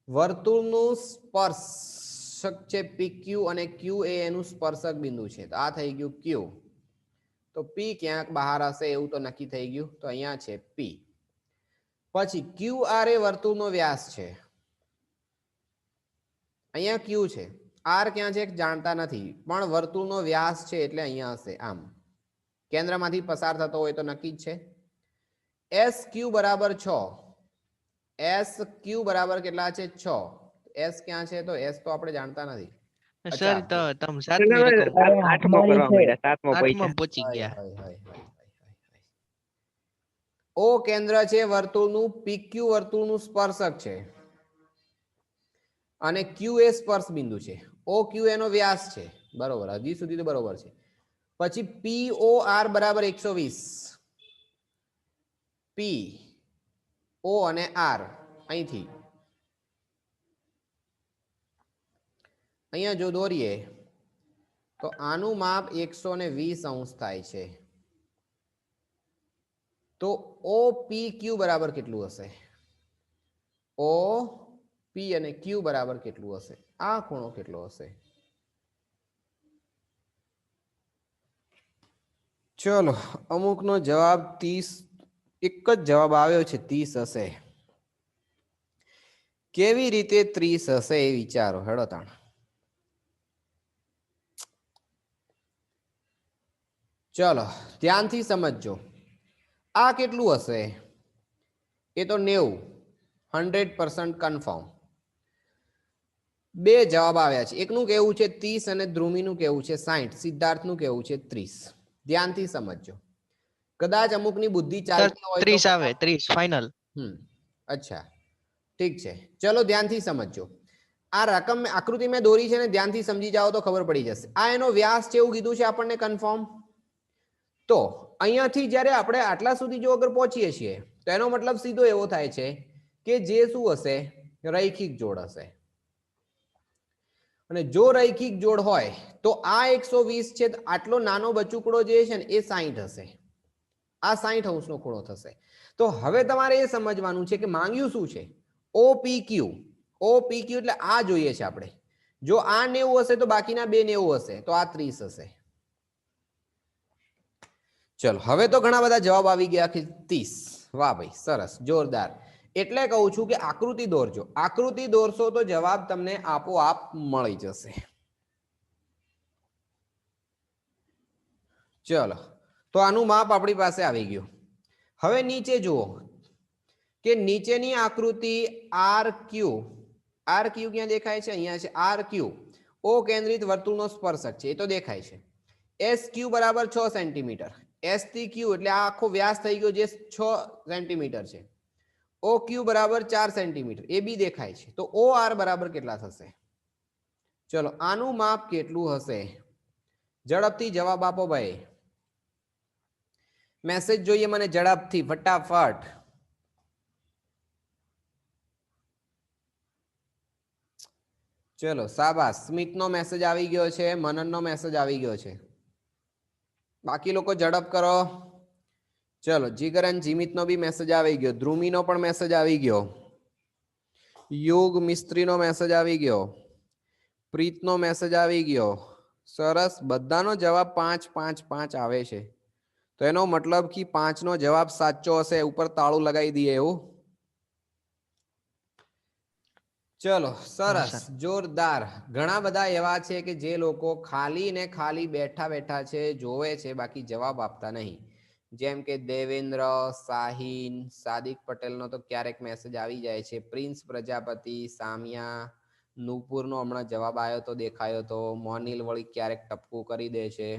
વર્તુળનું સ્પર્શક છે PQ અને Q એ એનું સ્પર્શક બિંદુ છે. તો આ થઈ ગયું Q, તો P ક્યાંક બહાર હશે એવું તો નક્કી થઈ ગયું, તો અહીંયા છે P. પછી QR એ વર્તુળનો વ્યાસ છે, અહીંયા Q છે, R ક્યાં છે જાણતા નથી પણ વર્તુળનો વ્યાસ છે એટલે અહીંયા હશે. આમ કેન્દ્રમાંથી પસાર થતો હોય તો નક્કી જ છે. SQ બરાબર 6, SQ બરાબર કેટલા છે 6, S ક્યાં છે તો S તો આપણે જાણતા નથી. સર તમે સાતમી રકમ આઠમો કરવા માંડ્યા, સાતમો પૈસા. આઠમાં પહોંચી ગયા. O કેન્દ્ર છે વર્તુળનું, PQ વર્તુળનું સ્પર્શક છે અને Q એ સ્પર્શ બિંદુ છે. OQ એનો વ્યાસ છે, બરોબર, હજી સુધી તો બરોબર છે. પછી POR બરાબર 120, P O અને R અહીંથી અહીંયા જો દોરીએ તો આનું માપ 120 અંશ થાય છે. તો OPQ બરાબર કેટલું હશે? OP અને Q બરાબર કેટલું હશે? આ ખૂણો કેટલો હશે? ચલો અમુકનો જવાબ 30, એક જ જવાબ આવ્યો છે 30 હશે. કેવી રીતે 30 હશે એ વિચારો, હેડો તાણ. ચલો ધ્યાનથી સમજજો. આ કેટલું હશે? એ તો 90, 100% કન્ફર્મ. બે જવાબ આવ્યા છે, એકનું કેવું છે 30 અને ધ્રુમીનું કેવું છે 60, સિદ્ધાર્થનું કેવું છે 30. ધ્યાનથી સમજજો. કદાચ અમુકની બુદ્ધિ ચાલતી હોય 30 આવે, 30 ફાઇનલ. અચ્છા ઠીક છે, ચલો ધ્યાનથી સમજજો. આ રકમ આકૃતિ મેં દોરી છે ને, ધ્યાનથી સમજી જાઓ તો ખબર પડી જશે. આ એનો વ્યાસ છે એવું કીધું છે આપણને કન્ફર્મ. તો અહીંયાથી જ્યારે આપણે આટલા સુધી જો અગર પહોંચીએ છીએ તો એનો મતલબ સીધો એવો થાય છે કે જે શું હશે? રૈખિક જોડ હશે. અને જો રૈખિક જોડ હોય તો આ 120 છે, આટલો નાનો બચુકડો જે છે ને એ 60 હશે. આ 60 અંશનો ખૂણો થશે. તો હવે તમારે એ સમજવાનું છે કે માંગ્યું શું છે? OPQ. OPQ એટલે આ જોઈએ છે આપણે. જો આ 90 હશે તો બાકીના બે 90 હશે, તો આ 30 હશે. ચલો હવે તો ઘણા બધા જવાબ આવી ગયા કે 30. વાહ ભાઈ, સરસ, જોરદાર. એટલે કહું છું કે આકૃતિ દોરજો. આકૃતિ દોરશો તો જવાબ તમને આપોઆપ મળી જશે. ચલો તો આનું માપ આપણી પાસે આવી ગયું. હવે નીચે જુઓ કે નીચેની આકૃતિ RQ ક્યાં દેખાય છે? અહીંયા છે RQ. O કેન્દ્રિત વર્તુળનો સ્પર્શક છે, એ તો દેખાય છે. SQ બરાબર 6 સેન્ટીમીટર, S થી Q એટલે આ આખો વ્યાસ થઈ ગયો જે 6 સેન્ટીમીટર છે. OQ બરાબર 4 સેન્ટીમીટર, એ બી દેખાય છે. તો OR બરાબર કેટલા થશે? ચલો આનું માપ કેટલું હશે? ઝડપથી જવાબ આપો ભાઈ. મેસેજ જોઈએ મને ઝડપથી, ફટાફટ. ચલો શાબાશ, સ્મિતનો મેસેજ આવી ગયો છે, મનનનો મેસેજ આવી ગયો છે. બાકી લોકો ઝડપ કરો. ચલો જીગરન જીમિતનો બી મેસેજ આવી ગયો, ધ્રુમીનો પણ મેસેજ આવી ગયો, યોગ મિસ્ત્રીનો મેસેજ આવી ગયો, પ્રીતનો મેસેજ આવી ગયો. સરસ, બધાનો જવાબ 5 5 5 આવે છે. તો એનો મતલબ કે 5 નો જવાબ સાચો હશે. ઉપર તાળું લગાવી દઈએ એવું. ચલો સરસ, જોરદાર. ઘણા બધા એવા છે કે જે લોકો ખાલી ને ખાલી બેઠા બેઠા છે, જોવે છે, બાકી જવાબ આપતા નહીં. જેમ કે દેવેન્દ્ર, સાહિન, સાદિક પટેલનો તો ક્યારેક મેસેજ આવી જાય છે, પ્રિન્સ પ્રજાપતિ, સામિયા, નુપુરનો હમણાં જવાબ આવ્યો તો દેખાયો તો. મોનિલ વળી ક્યારેક ટપકું કરી દે છે.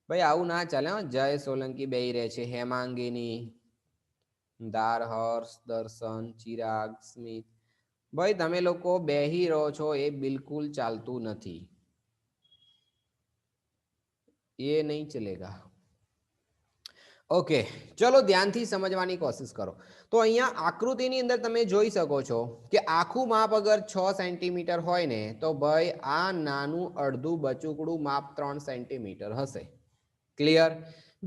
ભાઈ આવું ના ચાલે હો. જય સોલંકી બેહી રહે છે. હેમાંગીની, દાર, હર્ષ, દર્શન, ચિરાગ, સ્મિત. ભાઈ તમે લોકો બેહી રહો છો એ બિલકુલ ચાલતું નથી. એ નહીં ચલેગા. ઓકે, ચલો ધ્યાનથી સમજવાની કોશિશ કરો. તો અહીંયા આકૃતિની અંદર તમે જોઈ શકો છો કે આખું માપ અગર 6 સેન્ટીમીટર હોય ને તો ભાઈ આ નાનું અડધું બચુકડું માપ 3 સેન્ટીમીટર હશે. ક્લિયર?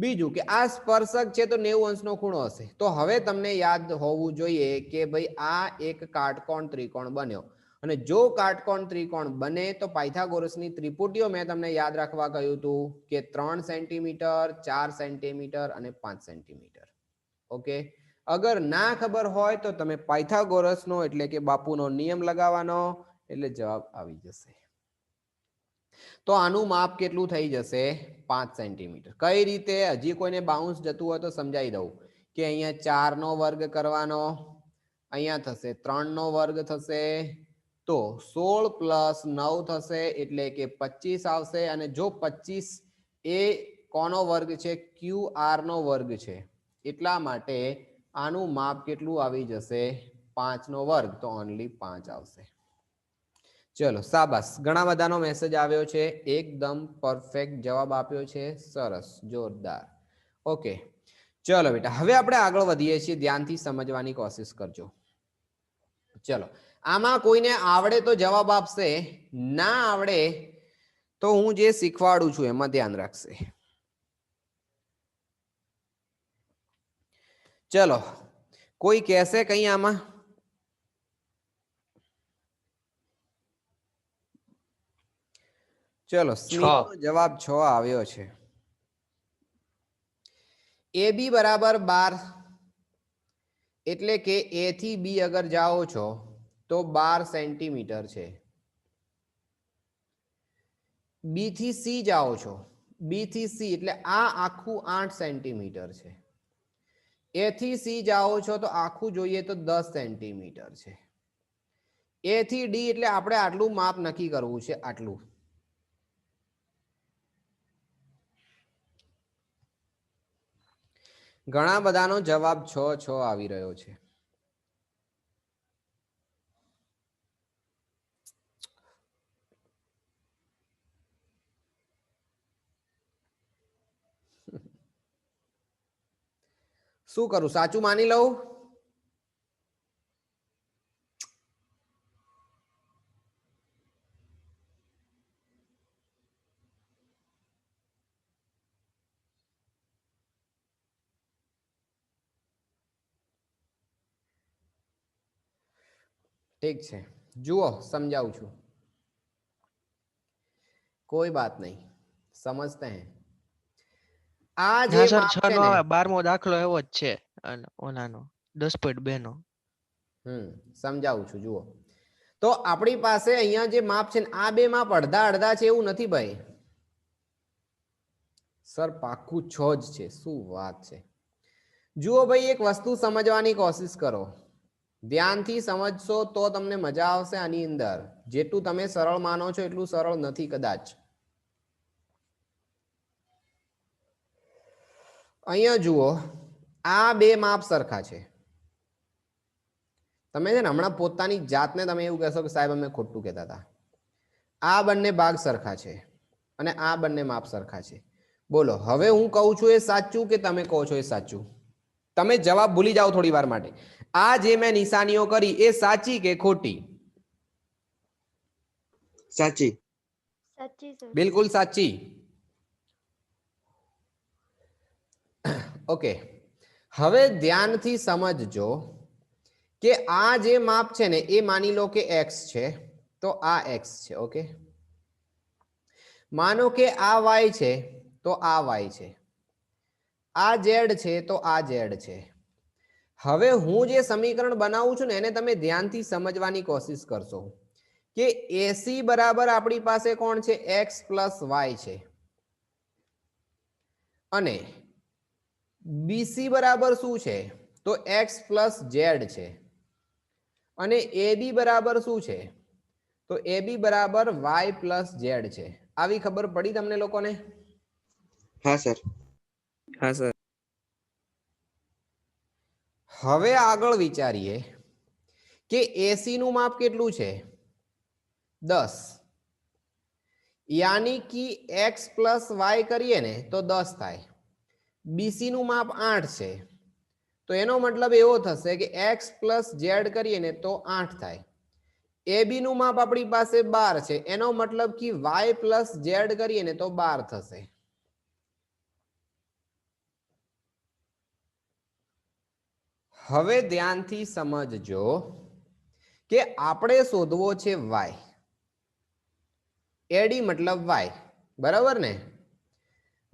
બીજું કે આ સ્પર્શક છે તો 90 અંશનો ખૂણો હશે. તો હવે તમને યાદ હોવું જોઈએ કે ભાઈ આ એક કાટકોણ ત્રિકોણ બન્યો અને જો કાટકોણ ત્રિકોણ બને તો પાયથાગોરસની ત્રિપુટીઓ મેં તમને યાદ રાખવા કહ્યું હતું કે 3 સેન્ટીમીટર, 4 સેન્ટીમીટર અને 5 સેન્ટીમીટર. ઓકે, અગર ના ખબર હોય તો તમે પાયથાગોરસનો એટલે કે બાપુનો નિયમ લગાવવાનો એટલે જવાબ આવી જશે. તો આનું માપ કેટલું થઈ જશે? 5 સેન્ટીમીટર. કઈ રીતે? હજી કોઈને બાઉન્સ જતું હોય તો સમજાવી દઉં કે અહીંયા 4 નો વર્ગ કરવાનો, અહીંયા થશે 3 નો વર્ગ થશે તો 16 પ્લસ 9 થશે એટલે કે 25 આવશે. અને જો 25 એ કોનો વર્ગ છે? QR નો વર્ગ છે. એટલા માટે આનું માપ કેટલું આવી જશે? 5 નો વર્ગ. તો ઓનલી 5 આવશે. ચલો સાબાસ, ઘણા બધાનો મેસેજ આવ્યો છે. એકદમ પરફેક્ટ જવાબ આપ્યો છે. સરસ, જોરદાર. ઓકે ચલો બેટા, હવે આપણે આગળ વધીએ છીએ. ધ્યાનથી સમજવાની કોશિશ કરજો. ચલો, આમાં કોઈને આવડે તો જવાબ આપશે, ના આવડે તો હું જે શીખવાડું છું એમાં ધ્યાન રાખશે. ચલો, કોઈ કહેશે કઈ આમાં? ચલો, સ્મિતનો જવાબ 6 આવ્યો છે. AB બરાબર 12 એટલે કે A થી B અગર જાઓ છો તો 12 સેન્ટીમીટર છે. B થી C જાઓ છો, B થી C એટલે આ આખું 8 સેન્ટીમીટર છે. A થી C જાઓ છો તો આખું જોઈએ તો 10 સેન્ટીમીટર છે. A થી D એટલે આપણે આટલું માપ નક્કી કરવું છે, આટલું. ઘણા બધાનો જવાબ 6 આવી રહ્યો છે. શું કરું? સાચું માની લઉં? ઠીક છે, જુઓ સમજાવું છું. કોઈ બાત નહીં, સમજતે हैं. આ જે હા સર, માપ 6 છે નો ને, આવે. 12મો દાખલો એવો જ છે. અને ઓલાનો 10.2 નો. સમજાવું છું. જુઓ, તો આપણી પાસે અહીંયા જે માપ છે ને, આ બે માપ અડધા અડધા છે એવું નથી ભાઈ. સર પાક્કું 6 જ છે. શું વાત છે. જુઓ ભાઈ, એક વસ્તુ સમજવાની કોશિશ કરો. ધ્યાનથી સમજશો તો તમને મજા આવશે આની અંદર. જેટલું તમે સરળ માનો છો એટલું સરળ નથી કદાચ. અહીંયા જુઓ, આ બે માપ સરખા છે. તમે છે ને હમણાં પોતાની જાતને તમે એવું કહેશો કે સાહેબ અમે ખોટું કહેતા હતા. આ બંને ભાગ સરખા છે અને આ બંને માપ સરખા છે. બોલો, હવે હું કહું છું એ સાચું કે તમે કહો છો એ સાચું? તમે જવાબ ભૂલી જાઓ થોડી વાર માટે. આ જે મેં નિશાનીઓ કરી એ સાચી કે ખોટી? સાચી. બિલકુલ સાચી. ઓકે, હવે ધ્યાનથી સમજજો કે આ જે માપ છે ને એ માની લો કે x છે તો આ x છે. ઓકે, માનો કે આ y છે તો આ y છે, આ z છે તો આ z છે. હવે હું જે સમીકરણ બનાવું છું ને એને તમે ધ્યાનથી સમજવાની કોશિશ કરશો કે AC બરાબર આપણી પાસે કોણ છે? x પ્લસ y છે. અને BC બરાબર શું છે? તો x પ્લસ z છે. અને AB બરાબર શું છે? તો AB બરાબર y પ્લસ ઝેડ છે. આવી ખબર પડી તમને લોકોને? હા સર. હા સર. હવે આગળ વિચારીએ કે AC નું માપ કેટલું છે? 10. યાની કે x પ્લસ y કરીએ ને તો 10 થાય. BC નું માપ 8 છે, તો એનો મતલબ એવો થશે કે x પ્લસ ઝેડ કરીએ ને તો 8 થાય. AB નું માપ આપણી પાસે 12 છે, એનો મતલબ કે y પ્લસ ઝેડ કરીએ ને તો 12 થશે. હવે ધ્યાનથી સમજજો કે આપણે શોધવો છે y. AD મતલબ y, બરાબર ને?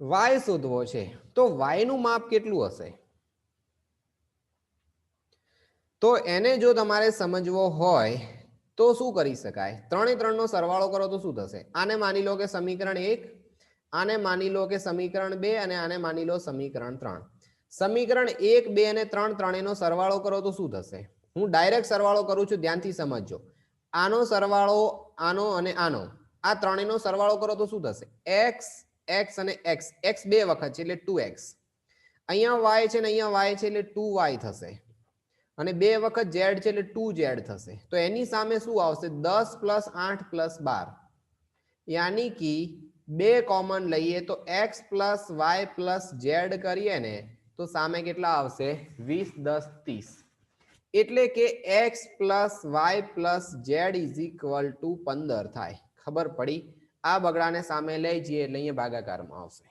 y શોધવો છે, તો y નું માપ કેટલું હશે? તો એને જો તમારે સમજવો હોય તો શું કરી શકાય? 3 એ 3 નો સરવાળો કરો તો શું થશે? આને માની લો કે સમીકરણ 1, આને માની લો કે સમીકરણ 2 અને આને માની લો સમીકરણ 3. સમીકરણ 1, 2 અને 3 ત્રણેયનો સરવાળો કરો તો શું થશે? હું ડાયરેક્ટ સરવાળો કરું છું, ધ્યાનથી સમજજો. આનો સરવાળો આનો અને આનો, આ ત્રણેયનો સરવાળો કરો તો શું થશે? x x અને x, x 2 વખત છે એટલે 2x. અહીંયા y છે ને અહીંયા y છે એટલે 2y થશે. અને 2 વખત z છે એટલે 2z થશે. તો એની સામે શું આવશે? 10 પ્લસ 8 પ્લસ 12. યાની કે 2 કોમન લઈએ તો x plus y plus z કરીએ ને તો સામે કેટલા આવશે? 20 10 30. એટલે કે x plus y plus z is equal two 15 થાય. ખબર પડી? આ બગડાને સામે લઈ જઈએ એટલે અહીંયા ભાગાકારમાં આવશે.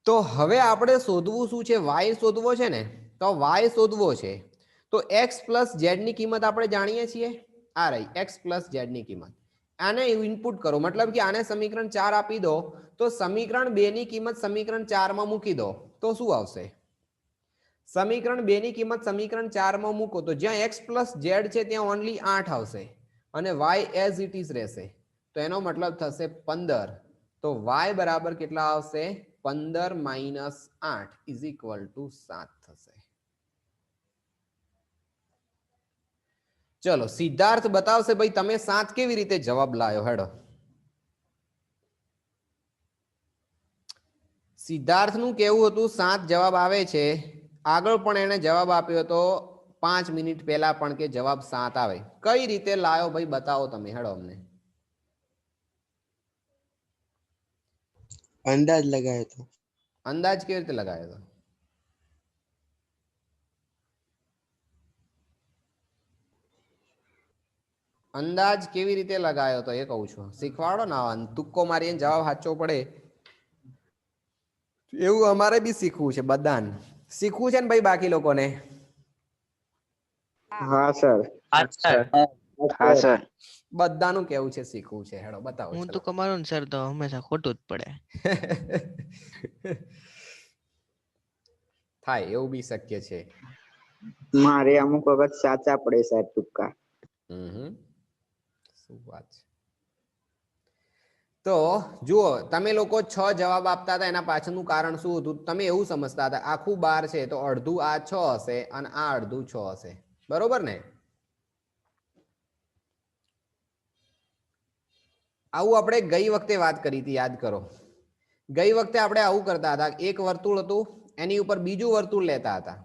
તો હવે આપણે શોધવું શું છે? y શોધવો છે ને, તો y શોધવો છે તો x પ્લસ z ની કિંમત આપણે જાણીએ છીએ. આ રહી x પ્લસ z ની કિંમત. આને ઇનપુટ કરો, મતલબ કે આને સમીકરણ 4 આપી દો તો સમીકરણ 2 ની કિંમત સમીકરણ 4 માં મૂકી દો તો શું આવશે? સમીકરણ 2 ની કિંમત સમીકરણ 4 માં મૂકો તો જ્યાં x પ્લસ z છે ત્યાં ઓનલી 8 આવશે અને y એઝ ઇટ ઇઝ રહેશે. તો એનો મતલબ થશે 15. તો y બરાબર કેટલા આવશે? 15 માઇનસ 8 ઇઝ ઇક્વલ ટુ 7 થશે. ચલો સિદ્ધાર્થ બતાવશે ભાઈ તમે 7 કેવી રીતે જવાબ લાયો. હેડો સિદ્ધાર્થ નું કેવું હતું 7 જવાબ આવે છે. આગળ પણ એને જવાબ આપ્યો હતો 5 મિનિટ પહેલા પણ કે જવાબ 7 આવે. કઈ રીતે લાયો ભાઈ બતાવો તમે. હેડો અમને. અંદાજ લગાવ્યો હતો. અંદાજ કેવી રીતે લગાવ્યો હતો? અંદાજ કેવી રીતે લગાવ્યો હતો એ કહું છું. શીખવાડો ને. તુક્કો મારીને જવાબ સાચો પડે એવું અમારે બી શીખવું છે. બધાને શીખવું છે ને ભાઈ. બાકી લોકોને હા સર. હા સર. હા સર. બધાનું કેવું છે શીખવું છે. હેડો બતાવો. હું ચલો. તો કમારું ને સર તો હંમેશા ખોટું જ પડે. થાય એવું બી શક્ય છે. મારે અમુક વખત સાચા પડે સાહેબ તુક્કા. શું વાત છે. તો જુઓ તમે લોકો 6 જવાબ આપતા હતા એના પાછળનું કારણ શું હતું? તમે એવું સમજતા હતા આખું 12 છે તો અડધું આ 6 હશે અને આ અડધું 6 હશે. બરોબર ને? આવું આપણે ગઈ વખતે વાત કરી હતી, યાદ કરો. ગઈ વખતે આપણે આવું કરતા હતા. એક વર્તુળ હતું એની ઉપર બીજું વર્તુળ લેતા હતા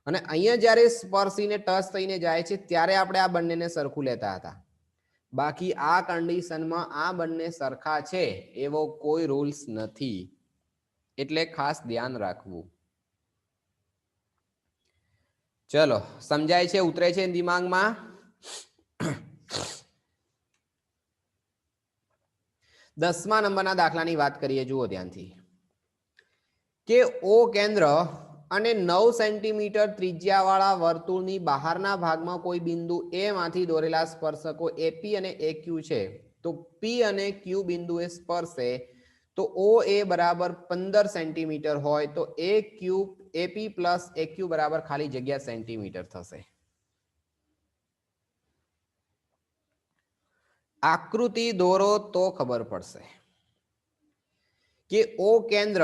અને અહીંયા જ્યારે સ્પર્શીને ટચ થઈને જાય છે ત્યારે આપણે આ બંનેને સરખું લેતા હતા. બાકી આ કન્ડિશનમાં આ બંને સરખા છે એવો કોઈ રૂલ્સ નથી. એટલે ખાસ ધ્યાન રાખવું. ચલો સમજાય છે? ઉતરે છે દિમાગમાં? 10મા નંબરના દાખલાની વાત કરીએ. જુઓ ધ્યાનથી કે O કેન્દ્ર અને 9 સેન્ટીમીટર ત્રિજ્યાવાળા વર્તુળની બહારના ભાગમાં કોઈ બિંદુ A માંથી દોરેલા સ્પર્શકો AP અને AQ છે. તો P અને Q બિંદુએ સ્પર્શે તો OA બરાબર 15 સેન્ટીમીટર હોય તો AP પ્લસ AQ બરાબર ખાલી જગ્યા સેન્ટીમીટર થશે. આકૃતિ દોરો તો ખબર પડશે કે O કેન્દ્ર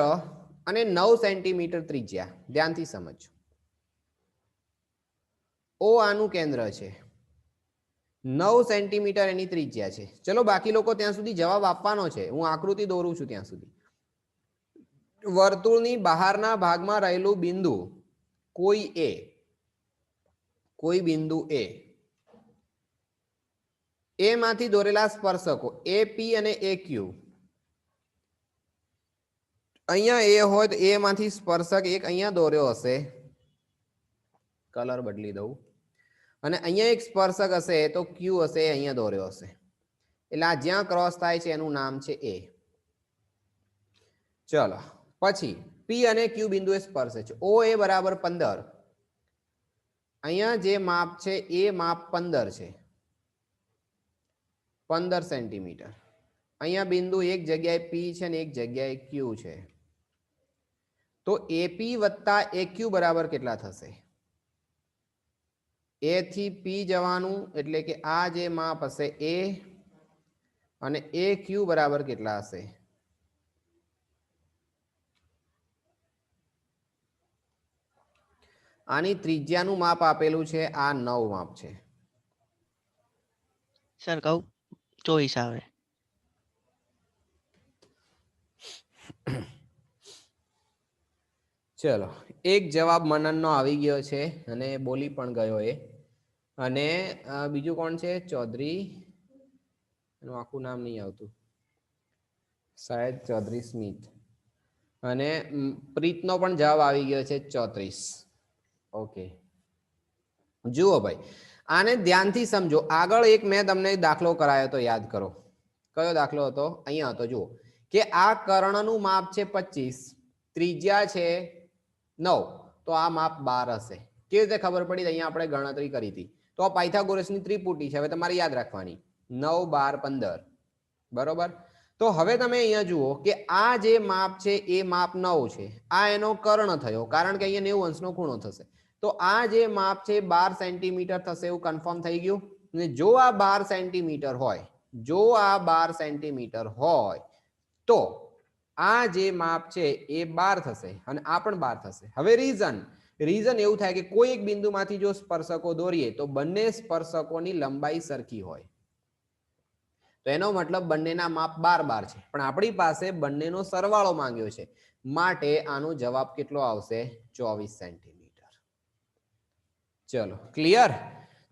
અને 9 સેન્ટીમીટર ત્રિજ્યા. ધ્યાનથી સમજો. O આનું કેન્દ્ર છે, 9 સેન્ટીમીટર એની ત્રિજ્યા છે. ચલો બાકી લોકો ત્યાં સુધી જવાબ આપવાનો છે, હું આકૃતિ દોરું છું ત્યાં સુધી. વર્તુળની બહારના ભાગમાં રહેલું બિંદુ કોઈ બિંદુ એ માંથી દોરેલા સ્પર્શકો AP અને AQ. અહીંયા એ હોય તો એ માંથી સ્પર્શક એક અહીંયા દોર્યો હશે, કલર બદલી દઉં, અને અહીંયા એક સ્પર્શક હશે તો Q હશે અહીંયા દોર્યો હશે, એટલે આ જ્યાં ક્રોસ થાય છે એનું નામ છે A. ચલો પછી P અને Q બિંદુએ સ્પર્શે છે. OA બરાબર 15. અહીંયા જે માપ છે એ માપ 15 છે, 15 સેન્ટીમીટર. અહીંયા બિંદુ એક જગ્યાએ P છે ને એક જગ્યાએ Q છે, તો AP વત્તા AQ બરાબર કેટલા થશે? A થી P જવાનું એટલે કે આ જે માપ હશે A અને AQ બરાબર કેટલા હશે? આની ત્રિજ્યાનું માપ આપેલું છે, આ 9 માપ છે. સર કહું ચોઈસ આવે. ચલો એક જવાબ મનનનો આવી ગયો છે અને બોલી પણ ગયો એ. અને બીજું કોણ છે? ચૌધરી, એનું આખું નામ નહીં આવતું, શાયદ ચૌધરી સ્મિત. અને પ્રીતનો પણ જવાબ આવી ગયો છે 34. ઓકે, જુઓ ભાઈ, આને ધ્યાનથી સમજો. આગળ એક મેં તમને દાખલો કરાયો તો યાદ કરો. કયો દાખલો હતો? અહીંયા હતો. જુઓ કે આ કર્ણનું માપ છે 25, ત્રિજ્યા છે 9, તો આ માપ 12 હશે. કેવી રીતે ખબર પડી? અહીંયા આપણે ગણતરી કરી હતી. તો આ પાયથાગોરસની ત્રિપુટી છે, હવે તમારે યાદ રાખવાની. 9, 12, 15 બરોબર. તો હવે તમે અહીંયા જુઓ કે આ જે માપ છે એ માપ 9 છે, આ એનો કર્ણ થયો, કારણ કે અહીંયા 90 અંશનો ખૂણો થશે. તો આ જે માપ છે 12 સેન્ટીમીટર થશે, એવું કન્ફર્મ થઈ ગયું. ને જો આ 12 સેન્ટીમીટર હોય, જો આ 12 સેન્ટીમીટર હોય તો આ જે માપ છે એ 12 થશે અને આ પણ 12 થશે. હવે રીઝન એવું થાય કે કોઈ એક બિંદુમાંથી જો સ્પર્શકો દોરીએ તો બંને સ્પર્શકોની લંબાઈ સરખી હોય, તો એનો મતલબ બંનેના માપ 12 છે. પણ આપણી પાસે બંનેનો સરવાળો માંગ્યો છે, માટે આનો જવાબ કેટલો આવશે? 24 સેન્ટીમીટર. ચલો ક્લિયર?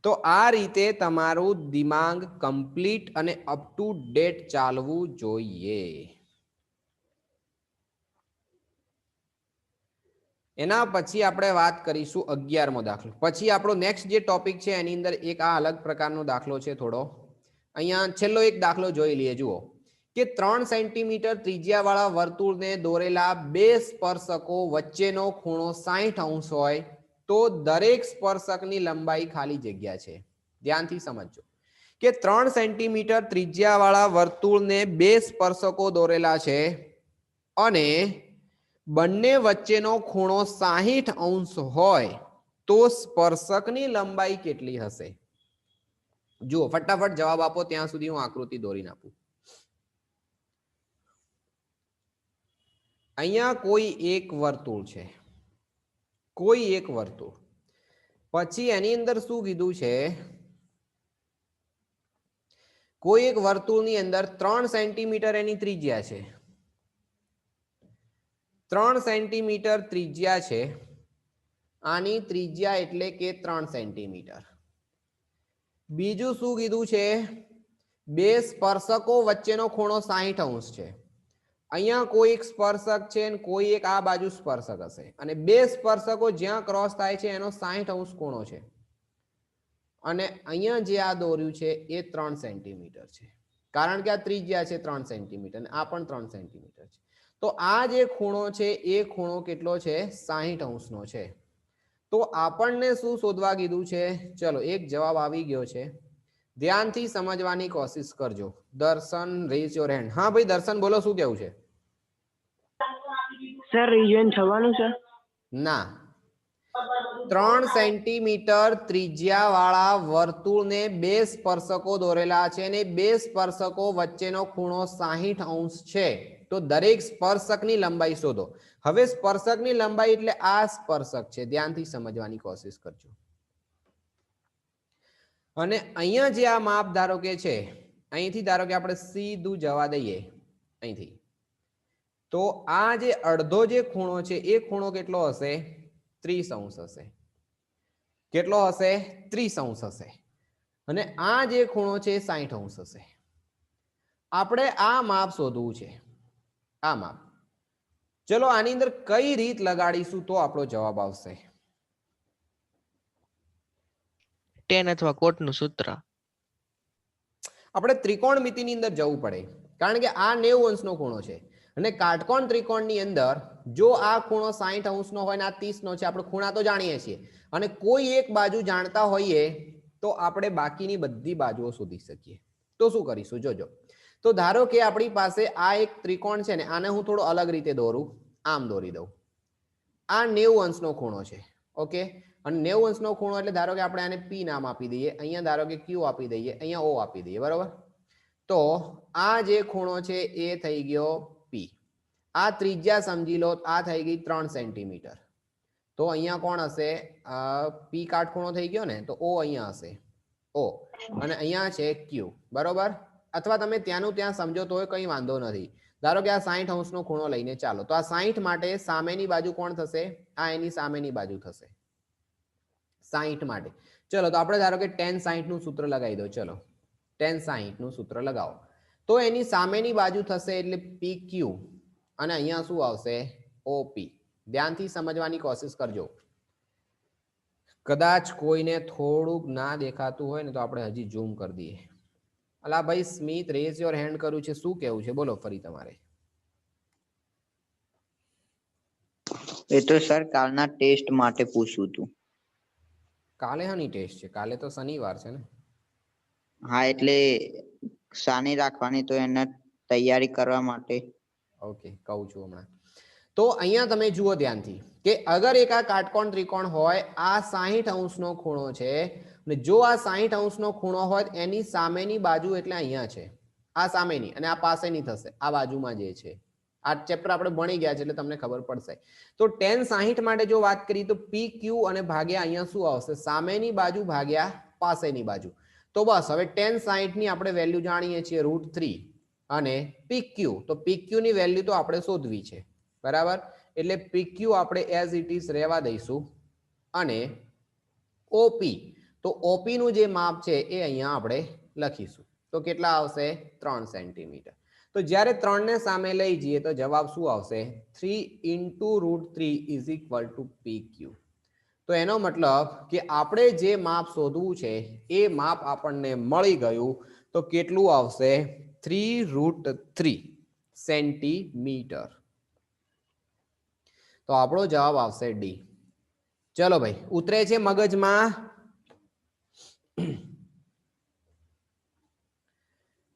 તો આ રીતે તમારું દિમાગ કમ્પ્લીટ અને અપ ટુ ડેટ ચાલવું જોઈએ. એના પછી આપણે વાત કરીશું 11મો દાખલો. પછી આપણો નેક્સ્ટ જે ટોપિક છે એની અંદર એક આ અલગ પ્રકારનો દાખલો છે થોડો. અહીંયા છેલ્લો એક દાખલો જોઈ લઈએ. જુઓ કે 3 સેન્ટીમીટર ત્રિજ્યાવાળા વર્તુળને દોરેલા બે સ્પર્શકો વચ્ચેનો ખૂણો 60 અંશ હોય તો દરેક સ્પર્શકની લંબાઈ ખાલી જગ્યા છે. ધ્યાનથી સમજજો કે 3 સેન્ટીમીટર ત્રિજ્યાવાળા વર્તુળને બે સ્પર્શકો દોરેલા છે અને બંને વચ્ચેનો ખૂણો 60 અંશ હોય તો સ્પર્શકની લંબાઈ કેટલી હશે? જુઓ ફટાફટ જવાબ આપો, ત્યાં સુધી હું આકૃતિ દોરી નાખું. અહીંયા કોઈ એક વર્તુળ છે, કોઈ એક વર્તુળ. પછી એની અંદર શું કીધું છે? કોઈ એક વર્તુળની અંદર 3 સેન્ટીમીટર એની ત્રિજ્યા છે, 3 સેન્ટીમીટર ત્રિજ્યા છે. આની ત્રિજ્યા એટલે કે 3 સેન્ટીમીટર. બીજું શું કીધું છે? બે સ્પર્શકો વચ્ચેનો ખૂણો 60 અંશ છે. અહીંયા કોઈ એક સ્પર્શક છે અને કોઈ એક આ બાજુ સ્પર્શક હશે, અને બે સ્પર્શકો જ્યાં ક્રોસ થાય છે એનો 60 અંશ ખૂણો છે. અને અહીંયા જે આ દોર્યું છે એ 3 સેન્ટીમીટર છે, કારણ કે આ ત્રિજ્યા છે 3 સેન્ટીમીટર અને આ પણ 3 સેન્ટીમીટર છે. તો આ જે ખૂણો છે એ ખૂણો કેટલો છે? 60 અંશનો છે. તો આપણને શું શોધવા કીધું છે? ચલો એક જવાબ આવી ગયો છે, ધ્યાનથી સમજવાની કોશિશ કરજો. દર્શન રેઝ યોર હેન્ડ. હા ભાઈ દર્શન બોલો, શું કેવું છે? સર રિજોઈન થવાનું છે? ના, 3 સેન્ટીમીટર ત્રિજ્યાવાળા વર્તુળને બે સ્પર્શકો દોરેલા છે અને બે સ્પર્શકો વચ્ચેનો ખૂણો 60 અંશ છે, તો દરેક સ્પર્શકની લંબાઈ શોધો. હવે સ્પર્શકની લંબાઈ એટલે આ સ્પર્શક છે, ધ્યાનથી સમજવાની કોશિશ કરજો. અને અહીંયા જે આ માપ ધારો કે છે, અહીંથી ધારો કે આપણે સીધું જવા દઈએ અહીંથી, તો આ જે અડધો જે ખૂણો છે એ ખૂણો કેટલો હશે? 30 અંશ હશે. કેટલો હશે? 30 અંશ હશે. અને આ જે ખૂણો છે એ 60 અંશ હશે. આપણે આ માપ શોધવું છે, આ માપ. ચલો આની અંદર કઈ રીત લગાડીશું તો આપણો જવાબ આવશે? tan અથવા કોટનું સૂત્ર. આપણે ત્રિકોણમિતિની અંદર જવું પડે, કારણ કે આ 90 અંશનો ખૂણો છે અને કાટકોણ ત્રિકોણની અંદર જો આ ખૂણો 60 અંશનો હોય ને આ 30 નો છે, આપણે ખૂણા તો જાણીએ છીએ, અને કોઈ એક બાજુ જાણતા હોઈએ તો આપણે બાકીની બધી બાજુઓ શોધી શકીએ. તો શું કરીશું? જોજો. તો ધારો કે આપણી પાસે આ એક ત્રિકોણ છે ને, આને હું થોડો અલગ રીતે દોરું, આમ દોરી દઉં. આ 90 અંશનો ખૂણો છે. ઓકે, અને 90 અંશનો ખૂણો એટલે ધારો કે આપણે આને P નામ આપી દઈએ, અહીંયા ધારો કે Q આપી દઈએ, અહીંયા O આપી દઈએ, બરોબર? તો આ જે ખૂણો છે એ થઈ ગયો P. આ ત્રિજ્યા સમજી લો, આ થઈ ગઈ 3 સેન્ટીમીટર. તો અહીંયા કોણ હશે? P કાટખૂણો થઈ ગયો ને, તો O અહીંયા હશે, O, અને અહીંયા છે Q, બરોબર? અથવા તમે ત્યાંનું ત્યાં સમજો તોય કંઈ વાંધો નથી. ધારો કે આ 60 અંશનો ખૂણો લઈને ચાલો, તો આ 60 માટે સામેની બાજુ કોણ થશે? આ એની સામેની બાજુ થશે 60 માટે. ચલો તો આપણે ધારો કે tan 60 નું સૂત્ર લગાવી દો. ચલો tan 60 નું સૂત્ર લગાવો, તો એની સામેની બાજુ થશે એટલે PQ, અને અહીંયા શું આવશે? OP. ધ્યાનથી સમજવાની કોશિશ કરજો. કદાચ કોઈને થોડુંક ના દેખાતું હોય ને તો આપણે હજી ઝૂમ કરી દઈએ. અલા ભાઈ સ્મિત, રેઝ યોર હેન્ડ કર્યું છે, શું કેવું છે? બોલો ફરી તમારે. એ તો સર કાલના ટેસ્ટ માટે પૂછવું હતું. કાલે હાની ટેસ્ટ છે? કાલે તો શનિવાર છે ને. હા, એટલે શાની રાખવાની, તો એને તૈયારી કરવા માટે. ઓકે, કહું છું હમણાં. તો અહીંયા તમે જુઓ ધ્યાનથી કે અગર એક આ કાટકોણ ત્રિકોણ હોય, આ 60 અંશનો ખૂણો છે, અને જો આ 60 અંશનો ખૂણો હોય એની સામેની બાજુ એટલે અહીંયા છે, આ સામેની, અને આ પાસેની થશે આ બાજુમાં જે છે. આ ચેપ્ટર આપણે ભણી ગયા છે એટલે તમને ખબર પડશે. તો tan 60 માટે જો વાત કરી તો PQ અને ભાગ્યા અહીંયા શું આવશે? સામેની બાજુ ભાગ્યા પાસેની બાજુ. તો બસ હવે tan 60 ની આપણે વેલ્યુ જાણીએ છીએ √3, અને PQ, તો PQ ની વેલ્યુ તો આપણે શોધવી છે, બરાબર? એટલે PQ આપણે એઝ ઇટ ઇઝ રહેવા દઈશું, અને OP, તો OP નું જે માપ છે એ અહીંયા આપણે લખીશું. તો કેટલા આવશે? 3 સેન્ટીમીટર. તો જ્યારે 3 ને સામે લઈ જઈએ તો જવાબ શું આવશે? 3 × √3 = PQ. તો એનો મતલબ કે આપણે જે માપ શોધવું છે એ માપ આપણને મળી ગયું. તો કેટલું આવશે? 3√3 સેન્ટીમીટર. તો આપણો જવાબ આવશે ડી. ચલો ભાઈ, ઉતરે છે મગજમાં?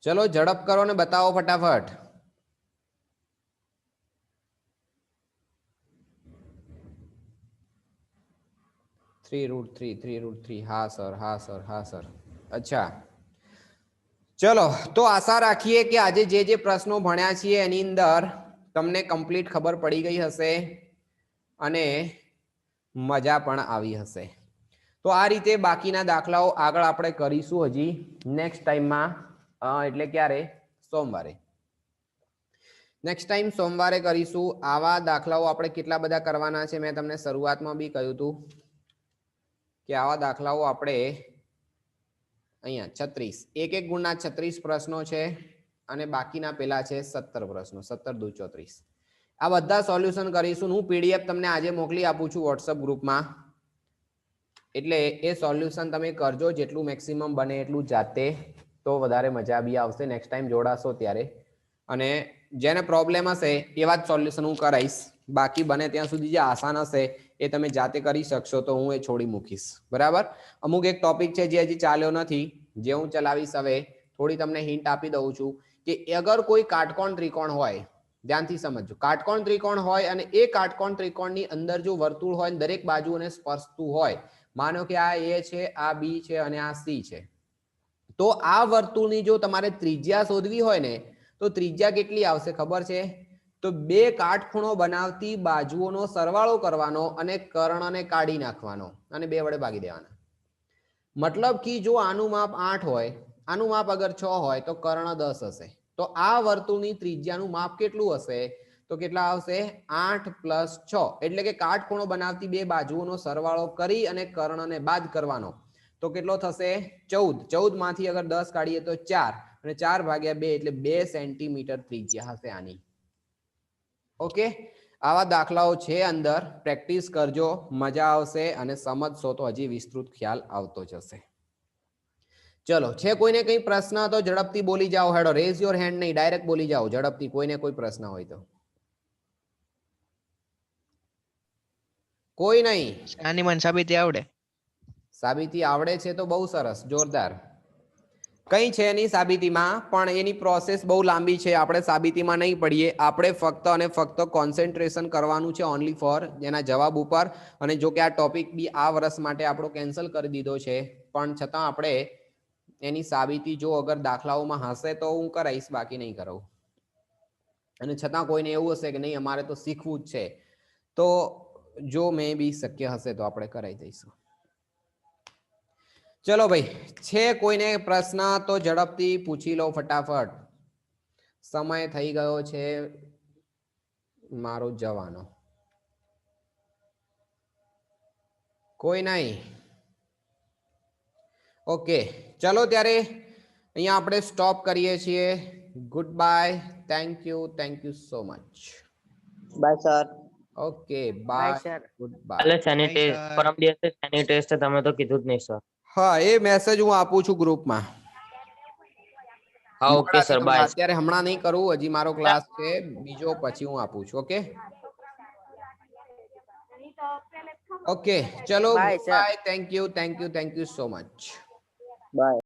ચલો ઝડપ કરો ને બતાવો ફટાફટ. √3 હા સર, હા સર, હા સર. અચ્છા, ચલો તો આશા રાખીએ કે આજે જે પ્રશ્નો ભણ્યા છીએ એની અંદર તમને કમ્પ્લીટ ખબર પડી ગઈ હશે અને મજા પણ આવી હશે. તો આ રીતે બાકીના દાખલાઓ આગળ આપણે કરીશું હજી નેક્સ્ટ ટાઈમમાં, એટલે ક્યારે? સોમવારે. નેક્સ્ટ ટાઈમ સોમવારે કરીશું. આવા દાખલાઓ આપણે કેટલા બધા કરવાના છે મેં તમને શરૂઆતમાં બી કહ્યું હતું કે આવા દાખલાઓ આપણે અહીંયા 36 એક ગુણના 36 પ્રશ્નો છે, અને બાકીના પેલા છે 17 પ્રશ્નો, 17 દુ 34. આ બધા સોલ્યુશન કરીશું. હું PDF તમને આજે મોકલી આપું છું WhatsApp ગ્રુપમાં, એટલે એ સોલ્યુશન તમે કરજો જેટલું મેક્સિમમ બને એટલું જાતે, તો વધારે મજા બી આવશે નેક્સ્ટ ટાઈમ જોડાશો ત્યારે. અને જેને પ્રોબ્લેમ હશે એવા જ સોલ્યુશન હું કરાવીશ. બાકી બને ત્યાં સુધી જે આસાન હશે એ તમે જાતે કરી શકશો તો હું એ છોડી મૂકીશ, બરાબર? અમુક એક ટોપિક છે જે હજી ચાલ્યો નથી, જે હું ચલાવીશ. હવે થોડી તમને હિન્ટ આપી દઉં છું કે અગર કોઈ કાટકોણ ત્રિકોણ હોય, ધ્યાનથી સમજજો, કાટકોણ ત્રિકોણ હોય અને એ કાટકોણ ત્રિકોણની અંદર જો વર્તુળ હોય અને દરેક બાજુઓને સ્પર્શતું હોય, માનો કે આ A છે, આ B છે અને આ C છે, તો આ વર્તુળની જો તમારે ત્રિજ્યા શોધવી હોય ને તો ત્રિજ્યા કેટલી આવશે ખબર છે? તો બે કાટખૂણો બનાવતી બાજુઓનો સરવાળો કરવાનો અને કર્ણને કાઢી નાખવાનો અને 2 વડે ભાગી દેવાના. મતલબ કે જો આનું માપ 8 હોય, આનું માપ અગર 6 હોય તો કર્ણ 10 હશે. તો આ વર્તુળની ત્રિજ્યાનું માપ કેટલું હશે? તો કેટલા આવશે? 8 + 6 એટલે કે કાટખૂણો બનાવતી બે બાજુઓનો સરવાળો કરી અને કર્ણને બાદ કરવાનો. તો કેટલો થશે? 14. 14 માંથી અગર 10 કાઢીએ તો 4 અને 4/2 એટલે 2 સેન્ટીમીટર ત્રિજ્યા હશે આની. ઓકે, આવા દાખલાઓ છે અંદર, પ્રેક્ટિસ કરજો, મજા આવશે અને સમજશો તો હજી વિસ્તૃત ખ્યાલ આવતો જશે. ચલો, છે કોઈને કઈ પ્રશ્ન તો ઝડપથી બોલી જાઓ. હેડો, રેઝ યોર હેન્ડ નહીં, ડાયરેક્ટ બોલી જાઓ ઝડપથી. કોઈને કોઈ પ્રશ્ન હોય તો. કોઈ નહીં? આની મને સાબિતી આવડે. સાબિતી આવડે છે તો બહુ સરસ, જોરદાર. કઈ છે એની સાબિતીમાં, પણ એની પ્રોસેસ બહુ લાંબી છે. આપણે સાબિતીમાં નહીં પડીએ. આપણે ફક્ત અને ફક્ત કોન્સન્ટ્રેશન કરવાનું છે ઓનલી ફોર એના જવાબ ઉપર. અને જો કે આ ટોપિક બી આ વર્ષ માટે આપણો કેન્સલ કરી દીધો છે, પણ છતાં આપણે એની સાબિતી જો અગર દાખલાઓમાં હશે તો હું કરાવીશ, બાકી નહીં કરાવું. અને છતાં કોઈને એવું હશે કે નહીં અમારે તો શીખવું જ છે, તો જો મે બી શક્ય હશે તો આપણે કરાવી દઈશું. ચલો ભાઈ, છે કોઈને પ્રશ્ન તો ઝડપથી પૂછી લો ફટાફટ. સમય થઈ ગયો છે મારો જવાનો. કોઈ નહીં? ઓકે, ચલો ત્યારે અહીંયા આપણે સ્ટોપ કરીએ છીએ. Goodbye. Thank you so much. Bye sir. Okay, bye. Goodbye. એટલે શેની Bye, ટેસ્ટ, sir. પરમ દિવસે શેની ટેસ્ટ તમે તો કીધું જ નહીં સર. હા, એ મેસેજ હું આપું છું ગ્રુપમાં. હા ઓકે સર, બાય. અત્યારે હમણાં નહીં કરું, હજી મારો ક્લાસ છે બીજો, પછી હું આપું છું. ઓકે ઓકે, ચલો bye. Thank you so much. By.